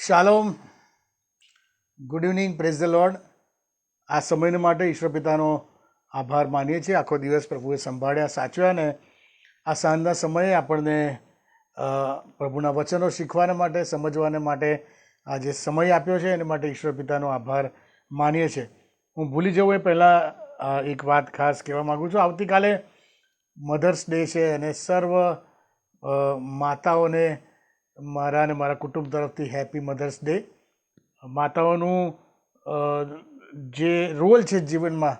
શાલોમ, good evening, praise the lord. આ સમયને માટે ઈશ્વર પિતાનો આભાર માનીએ છીએ. આખો દિવસ પ્રભુએ સંભાળ્યા, સાચવ્યા, ને આ સાંજના સમયે આપણને પ્રભુના વચનો શીખવાને માટે, સમજવાને માટે આ જે સમય આપ્યો છે એને માટે ઈશ્વર પિતાનો આભાર માનીએ છીએ. હું ભૂલી જવું એ પહેલાં એક વાત ખાસ કહેવા માગું છું. આવતીકાલે મધર્સ ડે છે અને સર્વ માતાઓને મારા અને મારા કુટુંબ તરફથી હેપી મધર્સ ડે. માતાઓનું જે રોલ છે જીવનમાં,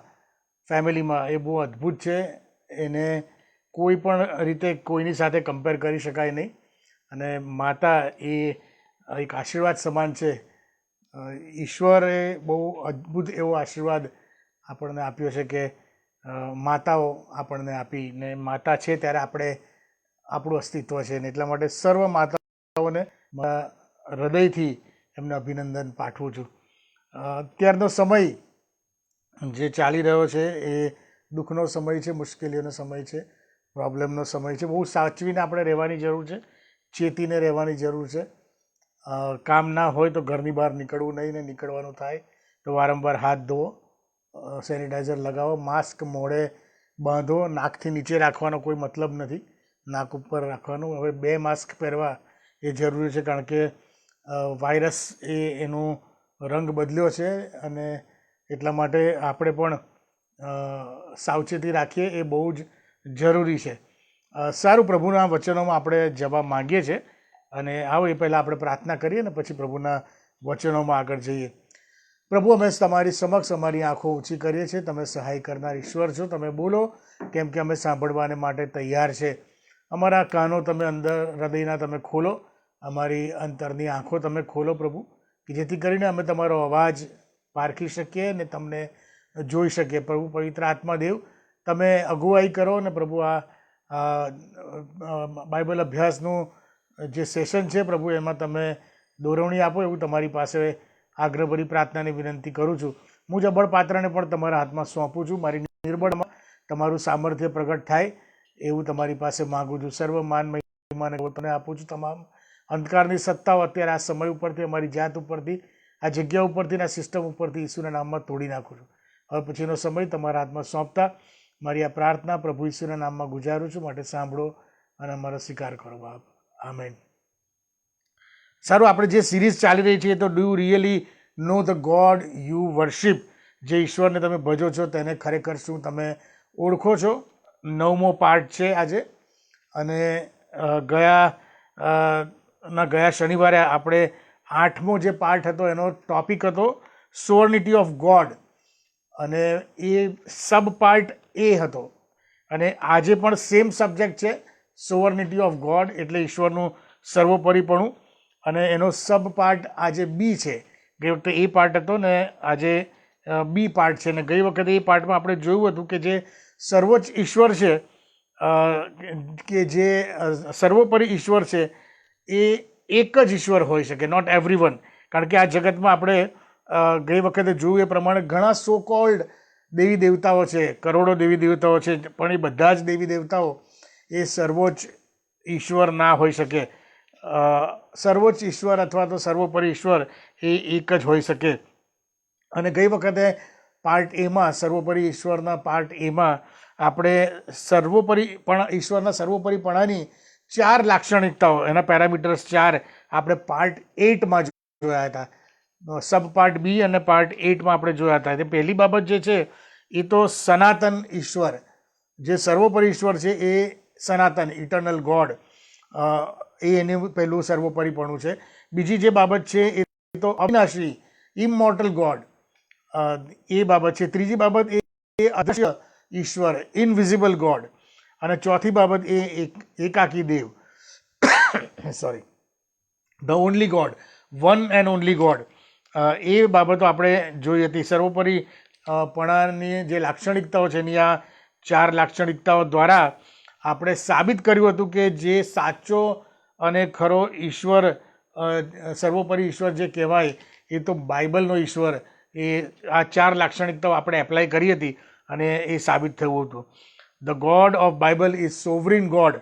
ફેમિલીમાં, એ બહુ અદ્ભુત છે. એને કોઈ પણ રીતે કોઈની સાથે કમ્પેર કરી શકાય નહીં. અને માતા એ એક આશીર્વાદ સમાન છે. ઈશ્વરે બહુ અદ્ભુત એવો આશીર્વાદ આપણને આપ્યો છે કે માતાઓ આપણને આપી, ને માતા છે ત્યારે આપણું અસ્તિત્વ છે. ને એટલા માટે સર્વ માતાઓને મારા હૃદયથી એમને અભિનંદન પાઠવું છું. અત્યારનો સમય જે ચાલી રહ્યો છે એ દુઃખનો સમય છે, મુશ્કેલીઓનો સમય છે, પ્રોબ્લેમનો સમય છે. બહુ સાચવીને આપણે રહેવાની જરૂર છે, ચેતીને રહેવાની જરૂર છે. કામ ના હોય તો ઘરની બહાર નીકળવું નહીં, ને નીકળવાનું થાય તો વારંવાર હાથ ધોવો, સેનિટાઈઝર લગાવો, માસ્ક મોઢે બાંધો. નાકથી નીચે રાખવાનો કોઈ મતલબ નથી, નાક ઉપર રાખવાનું. હવે 2 માસ્ક પહેરવા એ જરૂરી છે, કારણ કે વાયરસ એનો રંગ બદલ્યો છે અને એટલા માટે આપણે પણ સાવચેતી રાખીએ એ બહુ જ જરૂરી છે. સારું, પ્રભુના વચનોમાં આપણે જવા માંગીએ છીએ અને આવો એ પહેલાં આપણે પ્રાર્થના કરીએ ને પછી પ્રભુના વચનોમાં આગળ જઈએ. પ્રભુ, અમે તમારી સમક્ષ અમારી આંખો ઊંચી કરીએ છીએ. તમે સહાય કરનાર ઈશ્વર છો. તમે બોલો, કેમ કે અમે સાંભળવાને માટે તૈયાર છે. અમારા કાનો તમે અંદર હૃદયના તમે ખોલો, અમારી અંતરની આંખો તમે ખોલો પ્રભુ, કે જેથી કરીને અમે તમારો અવાજ પારખી શકીએ ને તમને જોઈ શકીએ. પ્રભુ પવિત્ર આત્માદેવ, તમે અગુવાઈ કરો ને પ્રભુ આ બાઇબલ અભ્યાસનું જે સેશન છે પ્રભુ, એમાં તમે દોરવણી આપો એવું તમારી પાસે આગ્રહભરી પ્રાર્થનાની વિનંતી કરું છું. હું જબળ પાત્રને પણ તમારા હાથમાં સોંપું છું. મારી નિર્બળમાં તમારું સામર્થ્ય પ્રગટ થાય એવું તમારી પાસે માગું છું. સર્વ માન મહિમાને તને આપું છું. તમામ અંધકારની સત્તાઓ અત્યારે આ સમય ઉપરથી, અમારી જાત ઉપરથી, આ જગ્યા ઉપરથી, આ સિસ્ટમ ઉપરથી ઈસુના નામમાં તોડી નાખું છું. હવે પછીનો સમય તમારા હાથમાં સોંપતા મારી આ પ્રાર્થના પ્રભુ ઈસુના નામમાં ગુજારું છું. માટે સાંભળો અને અમારો સ્વીકાર કરો બાપ. આમેન. સારું, આપણે જે સિરીઝ ચાલી રહી છે તો do you really know the God you worship, જે ઈશ્વરને તમે ભજો છો તેને ખરેખર શું તમે ઓળખો છો. 9મો પાર્ટ છે આજે. અને ગયા શનિવારે આપણે 8મો જે પાર્ટ હતો એનો ટોપિક હતો સોવર્નિટી ઓફ ગોડ, અને એ સબ પાર્ટ એ હતો. અને આજે પણ સેમ સબ્જેક્ટ છે, સોવર્નિટી ઓફ ગોડ એટલે ઈશ્વરનું સર્વોપરીપણું, અને એનો સબ પાર્ટ આજે બી છે. ગઈ વખતે એ પાર્ટ હતો ને આજે બી પાર્ટ છે. ને ગઈ વખતે એ પાર્ટમાં આપણે જોયું હતું કે જે સર્વોચ્ચ ઈશ્વર છે, કે જે સર્વોપરી ઈશ્વર છે, એ એક જ ઈશ્વર હોઈ શકે, નોટ એવરી વન. કારણ કે આ જગતમાં આપણે ગઈ વખતે જોયું એ પ્રમાણે ઘણા સો કોલ્ડ દેવી દેવતાઓ છે, કરોડો દેવી દેવતાઓ છે, પણ એ બધા જ દેવી દેવતાઓ એ સર્વોચ્ચ ઈશ્વર ના હોઈ શકે. સર્વોચ્ચ ઈશ્વર અથવા તો સર્વોપરી ઈશ્વર એ એક જ હોઈ શકે. અને ગઈ વખતે પાર્ટ એમાં, સર્વોપરી ઈશ્વરના પાર્ટ એમાં આપણે ઈશ્વરના સર્વોપરીપણાની 4 લાક્ષણિકતાઓ, એના પેરામીટર્સ 4 આપણે પાર્ટ 8માં જોયા હતા. સબ પાર્ટ બી અને પાર્ટ 8માં આપણે જોયા હતા. તે પહેલી બાબત જે છે એ તો સનાતન ઈશ્વર, જે સર્વોપરી ઈશ્વર છે એ સનાતન, ઇટર્નલ ગોડ, એનું પહેલું સર્વોપરીપણું છે. બીજી જે બાબત છે એ તો અવિનાશી, ઇમોર્ટલ ગોડ, એ બાબત છે. ત્રીજી બાબત એ અદૃશ્ય ઈશ્વર, ઇનવિઝિબલ ગોડ. અને ચોથી બાબત એ એકાકી દેવ, sorry, the only God, one and only God. એ બાબતો આપણે જોઈ હતી. સર્વોપરી પણાની જે લાક્ષણિકતાઓ છે એની આ 4 લાક્ષણિકતાઓ દ્વારા આપણે સાબિત કર્યું હતું કે જે સાચો અને ખરો ઈશ્વર, સર્વોપરી ઈશ્વર જે કહેવાય એ તો બાઇબલનો ઈશ્વર. એ આ 4 લાક્ષણિકતાઓ આપણે એપ્લાય કરી હતી અને એ સાબિત થયું હતું. The God of Bible is sovereign God.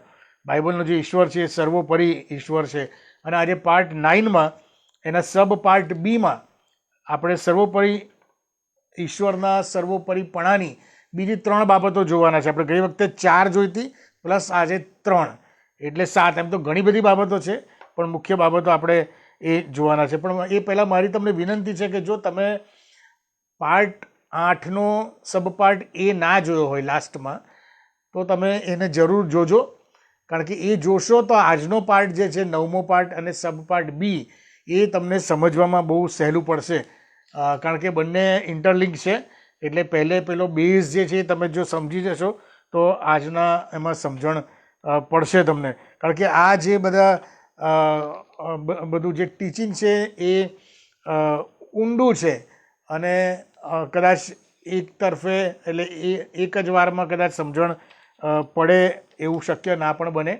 બાઇબલનો જે ઈશ્વર છે એ સર્વોપરી ઈશ્વર છે. અને આજે પાર્ટ 9માં એના સબ પાર્ટ બીમાં આપણે સર્વોપરી ઈશ્વરના સર્વોપરીપણાની બીજી 3 બાબતો જોવાના છે. આપણે ગઈ વખતે 4 જોઈતી પ્લસ આજે 3 એટલે 7. એમ તો ઘણી બધી બાબતો છે પણ મુખ્ય બાબતો આપણે એ જોવાના છે. પણ એ પહેલાં મારી તમને વિનંતી છે કે જો તમે પાર્ટ 8નો સબપાર્ટ એ ના જોયો હોય લાસ્ટમાં તો તમે એને જરૂર જોજો, કારણ કે એ જોશો તો આજનો પાર્ટ જે છે 9મો પાર્ટ અને સબપાર્ટ બી એ તમને સમજવામાં બહુ સહેલું પડશે, કારણ કે બંને ઇન્ટરલિંક છે. એટલે પેલો બેઝ જે છે એ તમે જો સમજી જશો તો આજના એમાં સમજણ પડશે તમને. કારણ કે આ જે બધું જે ટીચિંગ છે એ ઊંડું છે અને કદાચ એક તરફે એટલે એક જ વારમાં કદાચ સમજણ પડે એવું શક્ય ના પણ બને,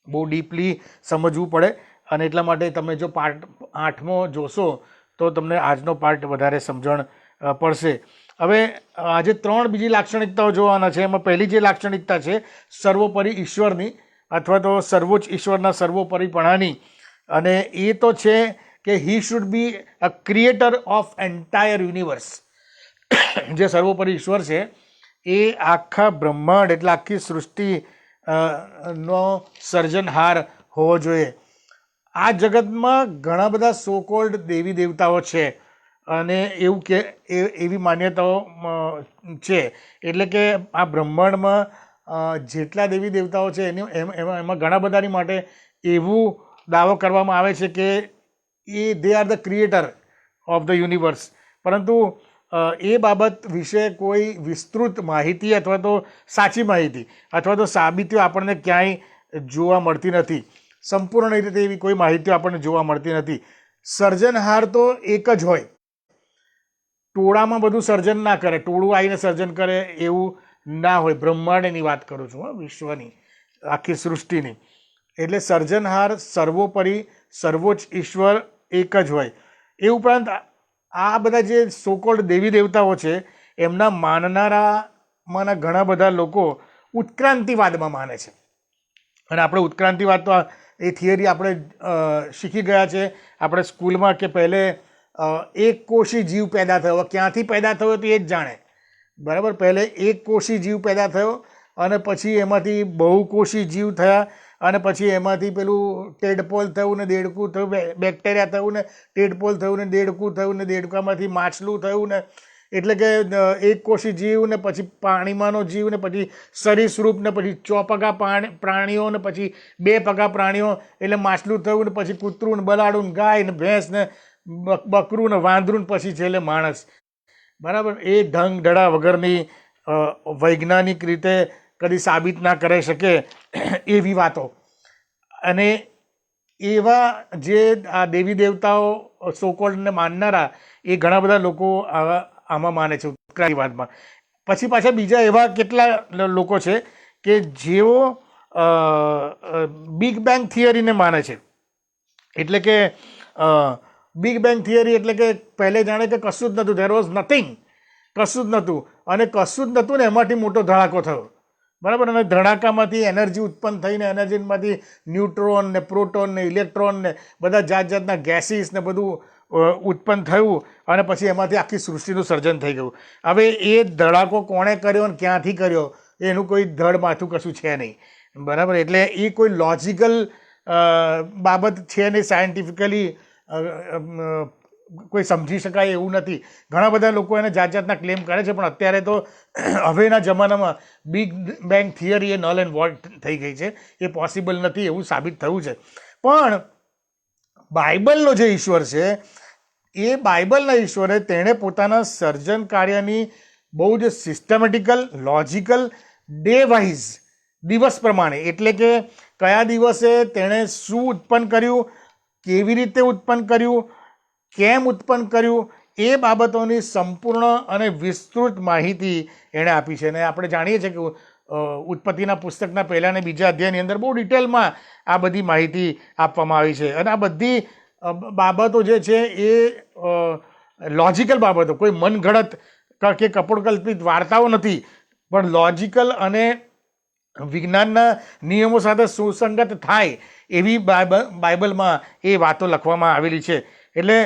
બહુ ડીપલી સમજવું પડે. અને એટલા માટે તમે જો પાર્ટ 8મો જોશો તો તમને આજનો પાર્ટ વધારે સમજણ પડશે. હવે આજે 3 બીજી લાક્ષણિકતાઓ જોવાના છે. એમાં પહેલી જે લાક્ષણિકતા છે સર્વોપરી ઈશ્વરની અથવા તો સર્વોચ્ચ ઈશ્વરના સર્વોપરીપણાની, અને એ તો છે કે હી should B a creator of entire universe. જે સર્વોપરી ઈશ્વર છે એ આખા બ્રહ્માંડ એટલે આખી સૃષ્ટિ નો સર્જનહાર હોવો જોઈએ. આ જગતમાં ઘણા બધા સો કોલ્ડ દેવી દેવતાઓ છે અને એવું કે એવી માન્યતાઓ છે. એટલે કે આ બ્રહ્માંડમાં જેટલા દેવી દેવતાઓ છે એમાં ઘણા બધાની માટે એવું દાવો કરવામાં આવે છે કે they are the creator of the universe. પરંતુ એ બાબત વિશે કોઈ વિસ્તૃત માહિતી અથવા તો સાચી માહિતી અથવા તો સાબિતીઓ આપણને ક્યાંય જોવા મળતી નથી. સંપૂર્ણ રીતે એવી કોઈ માહિતીઓ આપણને જોવા મળતી નથી. સર્જનહાર તો એક જ હોય, ટોળામાં બધું સર્જન ના કરે, ટોળું આવીને સર્જન કરે એવું ના હોય. બ્રહ્માંડની વાત કરું છું, વિશ્વની આખી સૃષ્ટિની. એટલે સર્જનહાર સર્વોપરી સર્વોચ્ચ ઈશ્વર એક જ હોય. એ ઉપરાંત આ બધા જે સોકોલ્ડ દેવી દેવતાઓ છે એમના માનનારામાંના ઘણા બધા લોકો ઉત્ક્રાંતિવાદમાં માને છે. અને આપણે ઉત્ક્રાંતિવાદ તો એ થિયરી આપણે શીખી ગયા છે આપણે સ્કૂલમાં કે પહેલે એક કોષી જીવ પેદા થયો. ક્યાંથી પેદા થયો તો એ જ જાણે, બરાબર. પહેલે એક કોષી જીવ પેદા થયો અને પછી એમાંથી બહુકોષી જીવ થયા અને પછી એમાંથી પેલું ટેડપોલ થયું ને દેડકું થયું, બેક્ટેરિયા થયું ને ટેડપોલ થયું ને દેડકું થયું ને દેડકામાંથી માછલું થયું ને, એટલે કે એક કોષી જીવ ને પછી પાણીમાંનો જીવ ને પછી સરીસૃપ ને પછી ચોપગા પ્રાણીઓ ને પછી 2 પગા પ્રાણીઓ એટલે માછલું થયું ને પછી કૂતરું ને બલાડું ને ગાય ને ભેંસ ને બકરું ને વાંદરું ને પછી છેલ્લે માણસ, બરાબર. એ ઢંગ ઢળા વગરની વૈજ્ઞાનિક રીતે કદી સાબિત ના કરી શકે એવી વાતો. અને એવા જે આ દેવી દેવતાઓ સોકોલ્ડને માનનારા એ ઘણા બધા લોકો આમાં માને છે ઉત્ક્રાંતિવાદમાં. પછી પાછા બીજા એવા કેટલા લોકો છે કે જેઓ બિગ બેંગ થિયરીને માને છે. એટલે કે બિગ બેંગ થિયરી એટલે કે પહેલે જાણે કે કશું જ નહોતું, ધેર વોઝ નથિંગ, કશું જ નહોતું અને કશું જ નહોતું ને એમાંથી મોટો ધડાકો થયો, બરાબર. અને ધડાકામાંથી એનર્જી ઉત્પન્ન થઈને એનર્જીમાંથી ન્યુટ્રોન ને પ્રોટોન ને ઇલેક્ટ્રોન ને બધા જાત જાતના ગેસીસ ને બધું ઉત્પન્ન થયું અને પછી એમાંથી આખી સૃષ્ટિનું સર્જન થઈ ગયું. હવે એ ધડાકો કોણે કર્યો ને ક્યાંથી કર્યો એનું કોઈ ધડ માથું કશું છે નહીં, બરાબર. એટલે એ કોઈ લોજિકલ બાબત છે નહીં, સાયન્ટિફિકલી કોઈ સમજી શકાય એવું નથી. ઘણા બધા લોકો એને જાત જાતના ક્લેમ કરે છે પણ અત્યારે તો હવેના જમાનામાં big bang theory A null and void થઈ ગઈ છે, એ પોસિબલ નથી એવું સાબિત થયું છે. પણ બાઇબલનો જે ઈશ્વર છે એ બાઇબલના ઈશ્વરે તેણે પોતાના સર્જન કાર્યની બહુ જ સિસ્ટમેટિકલ લોજિકલ ડે વાઇઝ દિવસ પ્રમાણે, એટલે કે કયા દિવસે તેણે શું ઉત્પન્ન કર્યું, કેવી રીતે ઉત્પન્ન કર્યું, કેમ ઉત્પન્ન કર્યું, એ બાબતોની સંપૂર્ણ અને વિસ્તૃત માહિતી એણે આપી છે. અને આપણે જાણીએ છીએ કે ઉત્પત્તિના પુસ્તકના પહેલા અને બીજા અધ્યાયની અંદર બહુ ડિટેલમાં આ બધી માહિતી આપવામાં આવી છે. અને આ બધી બાબતો જે છે એ લોજિકલ બાબતો, કોઈ મનગઢત કે કપોળકલ્પિત વાર્તાઓ નથી, પણ લોજિકલ અને વિજ્ઞાનના નિયમો સાથે સુસંગત થાય એવી બાઇબલમાં એ વાતો લખવામાં આવેલી છે. એટલે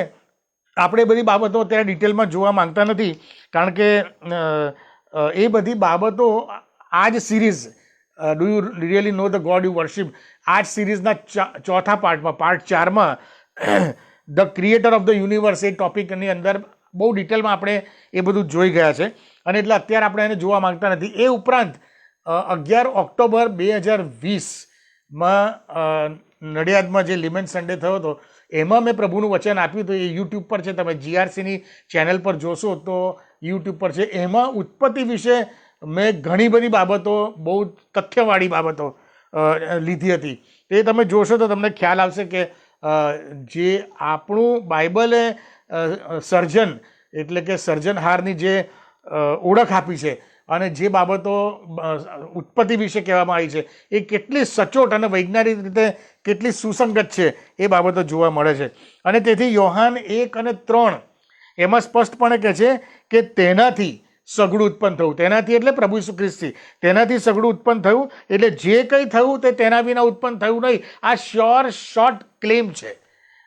આપણે બધી બાબતો અત્યારે ડિટેલમાં જોવા માંગતા નથી, કારણ કે એ બધી બાબતો આ જ series do you really know the God you worship, આ જ સિરીઝના ચોથા પાર્ટમાં, પાર્ટ 4માં the creator of the universe એ ટોપિકની અંદર બહુ ડિટેલમાં આપણે એ બધું જોઈ ગયા છે, અને એટલે અત્યારે આપણે એને જોવા માંગતા નથી. એ ઉપરાંત 11 ઓક્ટોબર 2020માં નડિયાદમાં જે લિમેન્ટ સન્ડે થયો હતો એમાં મેં પ્રભુનું વચન આપ્યું હતું. એ યુટ્યુબ પર છે, તમે GRCની ચેનલ પર જોશો તો યુટ્યુબ પર છે. એમાં ઉત્પત્તિ વિશે મેં ઘણી બધી બાબતો, બહુ તથ્યવાળી બાબતો લીધી હતી. એ તમે જોશો તો તમને ખ્યાલ આવશે કે જે આપણું બાઇબલે સર્જન એટલે કે સર્જનહારની જે ઓળખ આપી છે અને જે બાબતો ઉત્પત્તિ વિશે કહેવામાં આવી છે એ કેટલી સચોટ અને વૈજ્ઞાનિક રીતે કેટલી સુસંગત છે એ બાબતો જોવા મળે છે. અને તેથી યોહાન 1 અને 3 એમાં સ્પષ્ટપણે કહે છે કે તેનાથી સગડું ઉત્પન્ન થયું. તેનાથી એટલે પ્રભુ ઈસુ ખ્રિસ્તી, તેનાથી સગડું ઉત્પન્ન થયું. એટલે જે કંઈ થયું તે તેના વિના ઉત્પન્ન થયું નહીં. આ શ્યોર શોર્ટ ક્લેમ છે,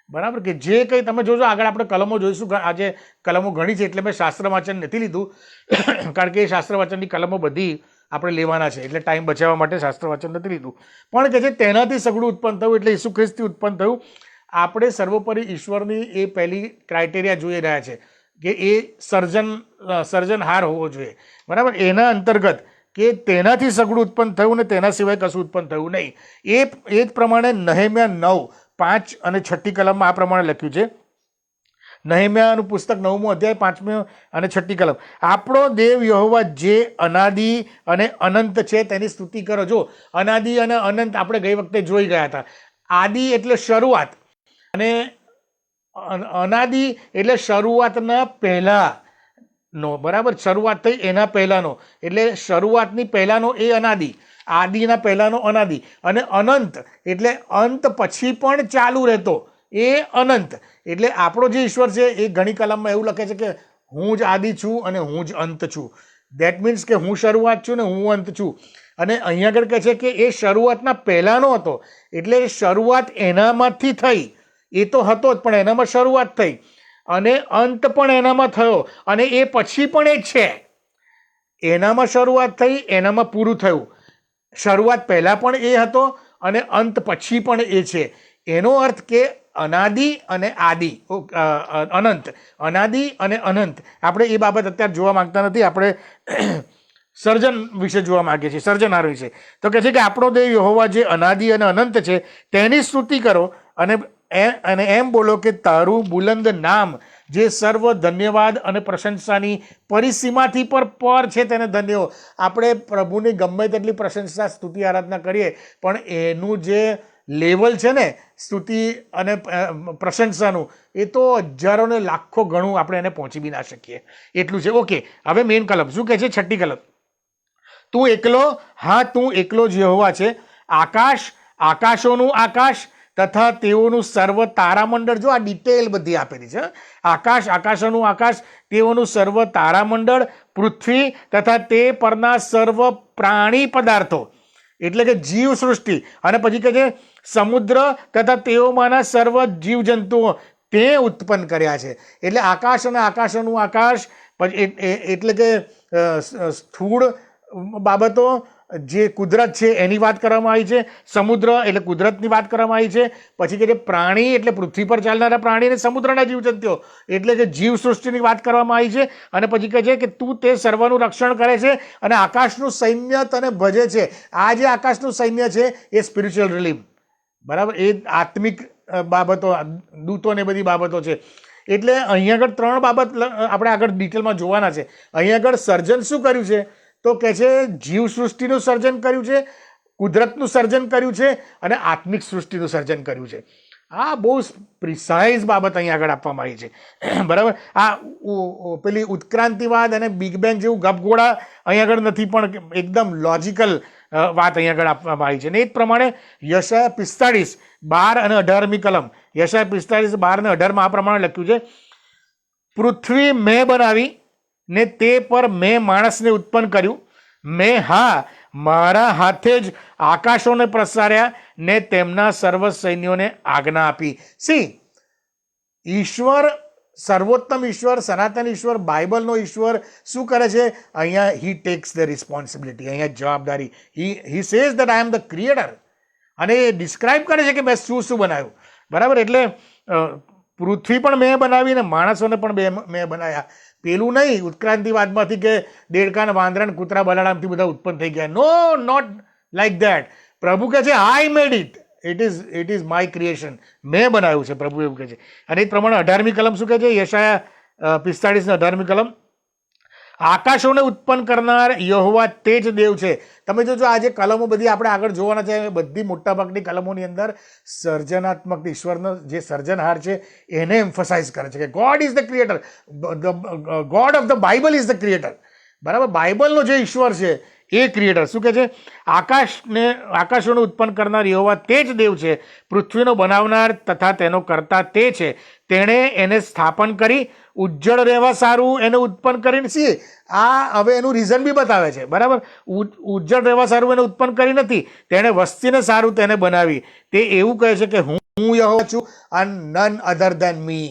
બરાબર, કે જે કંઈ તમે જોજો આગળ આપણે કલમો જોઈશું. આજે કલમો ઘણી છે એટલે મેં શાસ્ત્ર વાંચન નથી લીધું, કારણ કે એ શાસ્ત્ર વાંચનની કલમો બધી આપણે લેવાના છે, એટલે ટાઈમ બચાવવા માટે શાસ્ત્ર વાંચન નથી લીધું. પણ કે છે તેનાથી સગડું ઉત્પન્ન થયું એટલે ઈસુ ખ્રિસ્તી ઉત્પન્ન થયું. આપણે સર્વોપરી ઈશ્વરની એ પહેલી ક્રાઇટેરિયા જોઈ રહ્યા છે કે એ સર્જનહાર હોવો જોઈએ, બરાબર. એના અંતર્ગત કે તેનાથી સગડું ઉત્પન્ન થયું ને તેના સિવાય કશું ઉત્પન્ન થયું નહીં. એ જ પ્રમાણે નહેમ્યા 9, 5 અને 6 કલમમાં આ પ્રમાણે લખ્યું છે. નહેમ્યાનું પુસ્તક 9મો અધ્યાય 5મી અને 6 કલમ. આપણો દેવ યહોવા જે અનાદિ અને અનંત છે તેની સ્તુતિ કરો. જો અનાદિ અને અનંત આપણે ગઈ વખતે જોઈ ગયા હતા. આદિ એટલે શરૂઆત અને અનાદિ એટલે શરૂઆતના પહેલાંનો, બરાબર. શરૂઆત થઈ એના પહેલાંનો એટલે શરૂઆતની પહેલાંનો એ અનાદિ, આદિના પહેલાંનો અનાદિ. અને અનંત એટલે અંત પછી પણ ચાલુ રહેતો એ અનંત. એટલે આપણો જે ઈશ્વર છે એ ઘણી કલમમાં એવું લખે છે કે હું જ આદિ છું અને હું જ અંત છું. દેટ મીન્સ કે હું શરૂઆત છું ને હું અંત છું. અને અહીંયા આગળ કહે છે કે એ શરૂઆતના પહેલાંનો હતો, એટલે શરૂઆત એનામાંથી થઈ. એ તો હતો જ, પણ એનામાં શરૂઆત થઈ અને અંત પણ એનામાં થયો, અને એ પછી પણ એ છે. એનામાં શરૂઆત થઈ, એનામાં પૂરું થયું. શરૂઆત પહેલાં પણ એ હતો અને અંત પછી પણ એ છે. એનો અર્થ કે અનાદિ અને આદિ, અનંત, અનાદિ અને અનંત. આપણે એ બાબત અત્યારે જોવા માંગતા નથી, આપણે સર્જન વિશે જોવા માંગીએ છીએ, સર્જનહાર વિશે. તો કહે છે કે આપણો દેવ યહોવા જે અનાદિ અને અનંત છે તેની સ્તુતિ કરો અને એમ બોલો કે તારું બુલંદ નામ જે સર્વ ધન્યવાદ અને પ્રશંસાની પરિસીમાથી પર છે તેને ધન્ય હો. આપણે પ્રભુની ગમે તેટલી પ્રશંસા, સ્તુતિ, આરાધના કરીએ પણ એનું જે લેવલ છે ને સ્તુતિ અને પ્રશંસાનું, એ તો હજારો ને લાખો ગણું આપણે એને પહોંચી બી ના શકીએ એટલું છે. ઓકે, હવે મેઇન કલમ શું કહે છે? 6 કલમ. તું એકલો, હા તું એકલો જ યહોવા છે. આકાશ, આકાશોનું આકાશ તથા તેઓનું સર્વ તારામંડળ. જો આ ડિટેલ બધી આપેલી છે. આકાશ, આકાશોનું આકાશ, તેઓનું સર્વ તારામંડળ, પૃથ્વી તથા તે પરના સર્વ પ્રાણી પદાર્થો એટલે કે જીવ સૃષ્ટિ, અને પછી કહે છે સમુદ્ર તથા તેઓમાંના સર્વ જીવજંતુઓ તે ઉત્પન્ન કર્યા છે. એટલે આકાશ અને આકાશોનું આકાશ, એટલે કે સ્થૂળ બાબતો જે કુદરત છે એની વાત કરવામાં આવી છે. સમુદ્ર એટલે કુદરતની વાત કરવામાં આવી છે. પછી કે પ્રાણી એટલે પૃથ્વી પર ચાલનારા પ્રાણી અને સમુદ્રના જીવજંતુઓ એટલે કે જીવ સૃષ્ટિની વાત કરવામાં આવી છે. અને પછી કહે છે કે તું તે સર્વનું રક્ષણ કરે છે અને આકાશનું સૈન્ય તને ભજે છે. આ જે આકાશનું સૈન્ય છે એ સ્પિરિચ્યુઅલ રિલીફ, બરાબર, એ આત્મિક બાબતો, દૂતો ને બધી બાબતો છે. એટલે અહીંયા આગળ 3 બાબત આપણે આગળ ડિટેલમાં જોવાના છે. અહીંયા આગળ સર્જન શું કર્યું છે? તો કહે છે જીવ સૃષ્ટિનું સર્જન કર્યું છે, કુદરતનું સર્જન કર્યું છે અને આત્મિક સૃષ્ટિનું સર્જન કર્યું છે. આ બહુ પ્રિસાઇઝ બાબત અહીંયા આગળ આપવામાં આવી છે, બરાબર. આ પેલી ઉત્ક્રાંતિવાદ અને બિગ બેંગ જેવું ગપગોળા અહીંયા આગળ નથી, પણ એકદમ લોજિકલ વાત અહીંયા આગળ આપવામાં આવી છે. ને એ જ પ્રમાણે યશાયા 45, 12 અને 18મી કલમ, યશાયા 45, 12 અને 18માં આ પ્રમાણે લખ્યું છે, પૃથ્વી મેં બનાવી ને તે પર મેં માણસને ઉત્પન્ન કર્યું. મેં, હા, મારા હાથે જ આકાશોને પ્રસાર્યા ને તેમના સર્વ સૈન્યોને આજ્ઞા આપી. સી, ઈશ્વર, સર્વોત્તમ ઈશ્વર, સનાતન ઈશ્વર, બાઇબલનો ઈશ્વર શું કરે છે અહીંયા? હી ટેક્સ ધ રિસ્પોન્સિબિલિટી, અહીંયા જવાબદારી. He says that I am the creator, અને એ ડિસ્ક્રાઇબ કરે છે કે મેં શું શું બનાવ્યું. બરાબર? એટલે પૃથ્વી પણ મેં બનાવી ને માણસોને પણ મેં બનાવ્યા. પેલું નહીં ઉત્ક્રાંતિવાદમાંથી કે દેડકા, વાંદરા, કૂતરા, બલાડામથી બધા ઉત્પન્ન થઈ ગયા. No, not like that. પ્રભુ કહે છે I made it, it is my creation, મેં બનાવ્યું છે, પ્રભુ એવું કહે છે. અને એ પ્રમાણે 18મી કલમ શું કહે છે? યશાયા 45 ને 18મી કલમ, આકાશોને ઉત્પન્ન કરનાર યહોવા તે જ દેવ છે. તમે જોજો આજે કલમો બધી આપણે આગળ જોવાના છે, બધી મોટાભાગની કલમોની અંદર સર્જનાત્મક ઈશ્વરનો જે સર્જનહાર છે એને એમ્ફસાઇઝ કરે છે કે God is the creator, God of the Bible is the creator. બરાબર? બાઇબલનો જે ઈશ્વર છે એ ક્રિએટર. શું કહે છે? આકાશોને ઉત્પન્ન કરનાર યહોવા તે જ દેવ છે, પૃથ્વીનો બનાવનાર તથા તેનો કરતા તે છે. તેણે એને સ્થાપન કરી, ઉજ્જળ રહેવા સારું એને ઉત્પન્ન કરીને. સી, આ હવે એનું રીઝન બી બતાવે છે. બરાબર? ઉજ્જળ રહેવા સારું એને ઉત્પન્ન કરી નથી, તેણે વસ્તીને સારું તેને બનાવી. તે એવું કહે છે કે હું યહોવા છું and none other than me,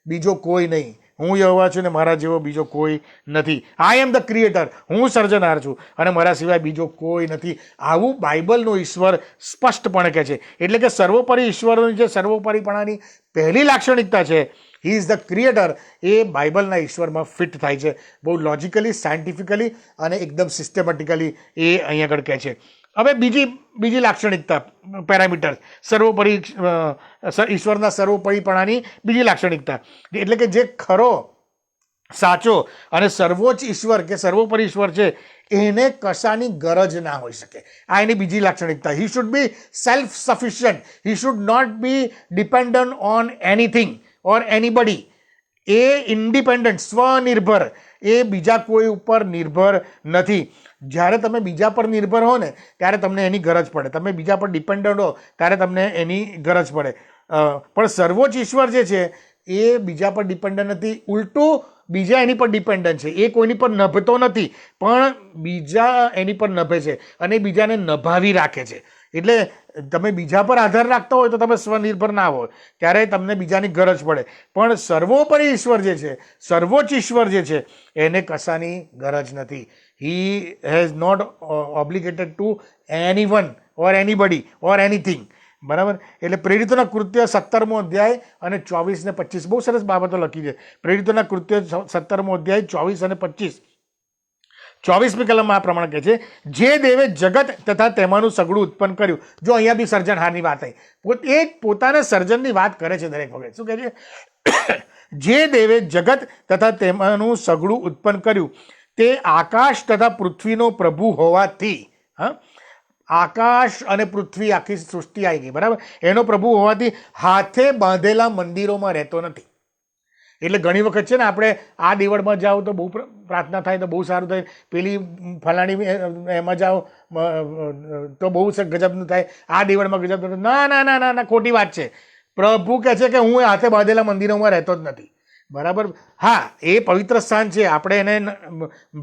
બીજો કોઈ નહીં. હું યહોવા છું ને મારા જેવો બીજો કોઈ નથી. આઈ એમ ધ ક્રિએટર, હું સર્જનાર છું અને મારા સિવાય બીજો કોઈ નથી. આવું બાઇબલનો ઈશ્વર સ્પષ્ટપણે કહે છે. એટલે કે સર્વોપરી ઈશ્વરની જે સર્વોપરીપણાની પહેલી લાક્ષણિકતા છે, હી ઇઝ ધ ક્રિએટર, એ બાઇબલના ઈશ્વરમાં ફિટ થાય છે. બહુ લોજિકલી, સાયન્ટિફિકલી અને એકદમ સિસ્ટમેટિકલી એ અહીં આગળ કહે છે. હવે બીજી લાક્ષણિકતા, પેરામીટર, સર્વોપરી ઈશ્વરના સર્વોપરીપણાની બીજી લાક્ષણિકતા, એટલે કે જે ખરો, સાચો અને સર્વોચ્ચ ઈશ્વર કે સર્વોપરી ઈશ્વર છે એને કશાની ગરજ ના હોઈ શકે. આ એની બીજી લાક્ષણિકતા. He should be self sufficient, he should not be dependent on anything or anybody. એ ઇન્ડિપેન્ડન્ટ, સ્વનિર્ભર, એ બીજા કોઈ ઉપર નિર્ભર નથી. જ્યારે તમે બીજા પર નિર્ભર હો ને ત્યારે તમને એની ગરજ પડે, તમે બીજા પર ડિપેન્ડન્ટ હો ત્યારે તમને એની ગરજ પડે. પણ સર્વોચ્ચ ઈશ્વર જે છે એ બીજા પર ડિપેન્ડન્ટ નથી, ઉલટું બીજા એની પર ડિપેન્ડન્ટ છે. એ કોઈની પર નભતો નથી, પણ બીજા એની પર નભે છે અને બીજાને નભાવી રાખે છે. એટલે તમે બીજા પર આધાર રાખતા હોય તો તમે સ્વનિર્ભર ના હોય, ત્યારે તમને બીજાની ગરજ પડે. પણ સર્વોપરી ઈશ્વર જે છે, સર્વોચ્ચ ઈશ્વર જે છે, એને કશાની ગરજ નથી. He has not obligated to anyone or anybody or anything. બરાબર? એટલે પ્રેરિતોના કૃત્ય 17મો અધ્યાય અને 24 ને 25 બહુ સરસ બાબતો લખી છે. પ્રેરિતોના કૃત્ય 17મો અધ્યાય 24 અને 25. 24મી કલમમાં આ પ્રમાણે કહે છે, જે દેવે જગત તથા તેમાંનું સગળું ઉત્પન્ન કર્યું. જો અહીંયા બી સર્જનહારની વાત થઈ, એ પોતાના સર્જનની વાત કરે છે દરેક વખત. શું કહે છે? જે દેવે જગત તથા તેમાંનું સગળું ઉત્પન્ન કર્યું, તે આકાશ તથા પૃથ્વીનો પ્રભુ હોવાથી. હા, આકાશ અને પૃથ્વી, આખી સૃષ્ટિ આવી ગઈ. બરાબર? એનો પ્રભુ હોવાથી હાથે બાંધેલા મંદિરોમાં રહેતો નથી. એટલે ઘણી વખત છે ને, આપણે આ દેવળમાં જાઓ તો બહુ પ્રાર્થના થાય તો બહુ સારું થાય, પેલી ફલાણી એમાં જાઓ તો બહુ ગજબનું થાય, આ દેવળમાં ગજબ. ના ના ના ના ના, ખોટી વાત છે. પ્રભુ કહે છે કે હું હાથે બાંધેલા મંદિરોમાં રહેતો જ નથી. બરાબર? હા, એ પવિત્ર સ્થાન છે. આપણે એને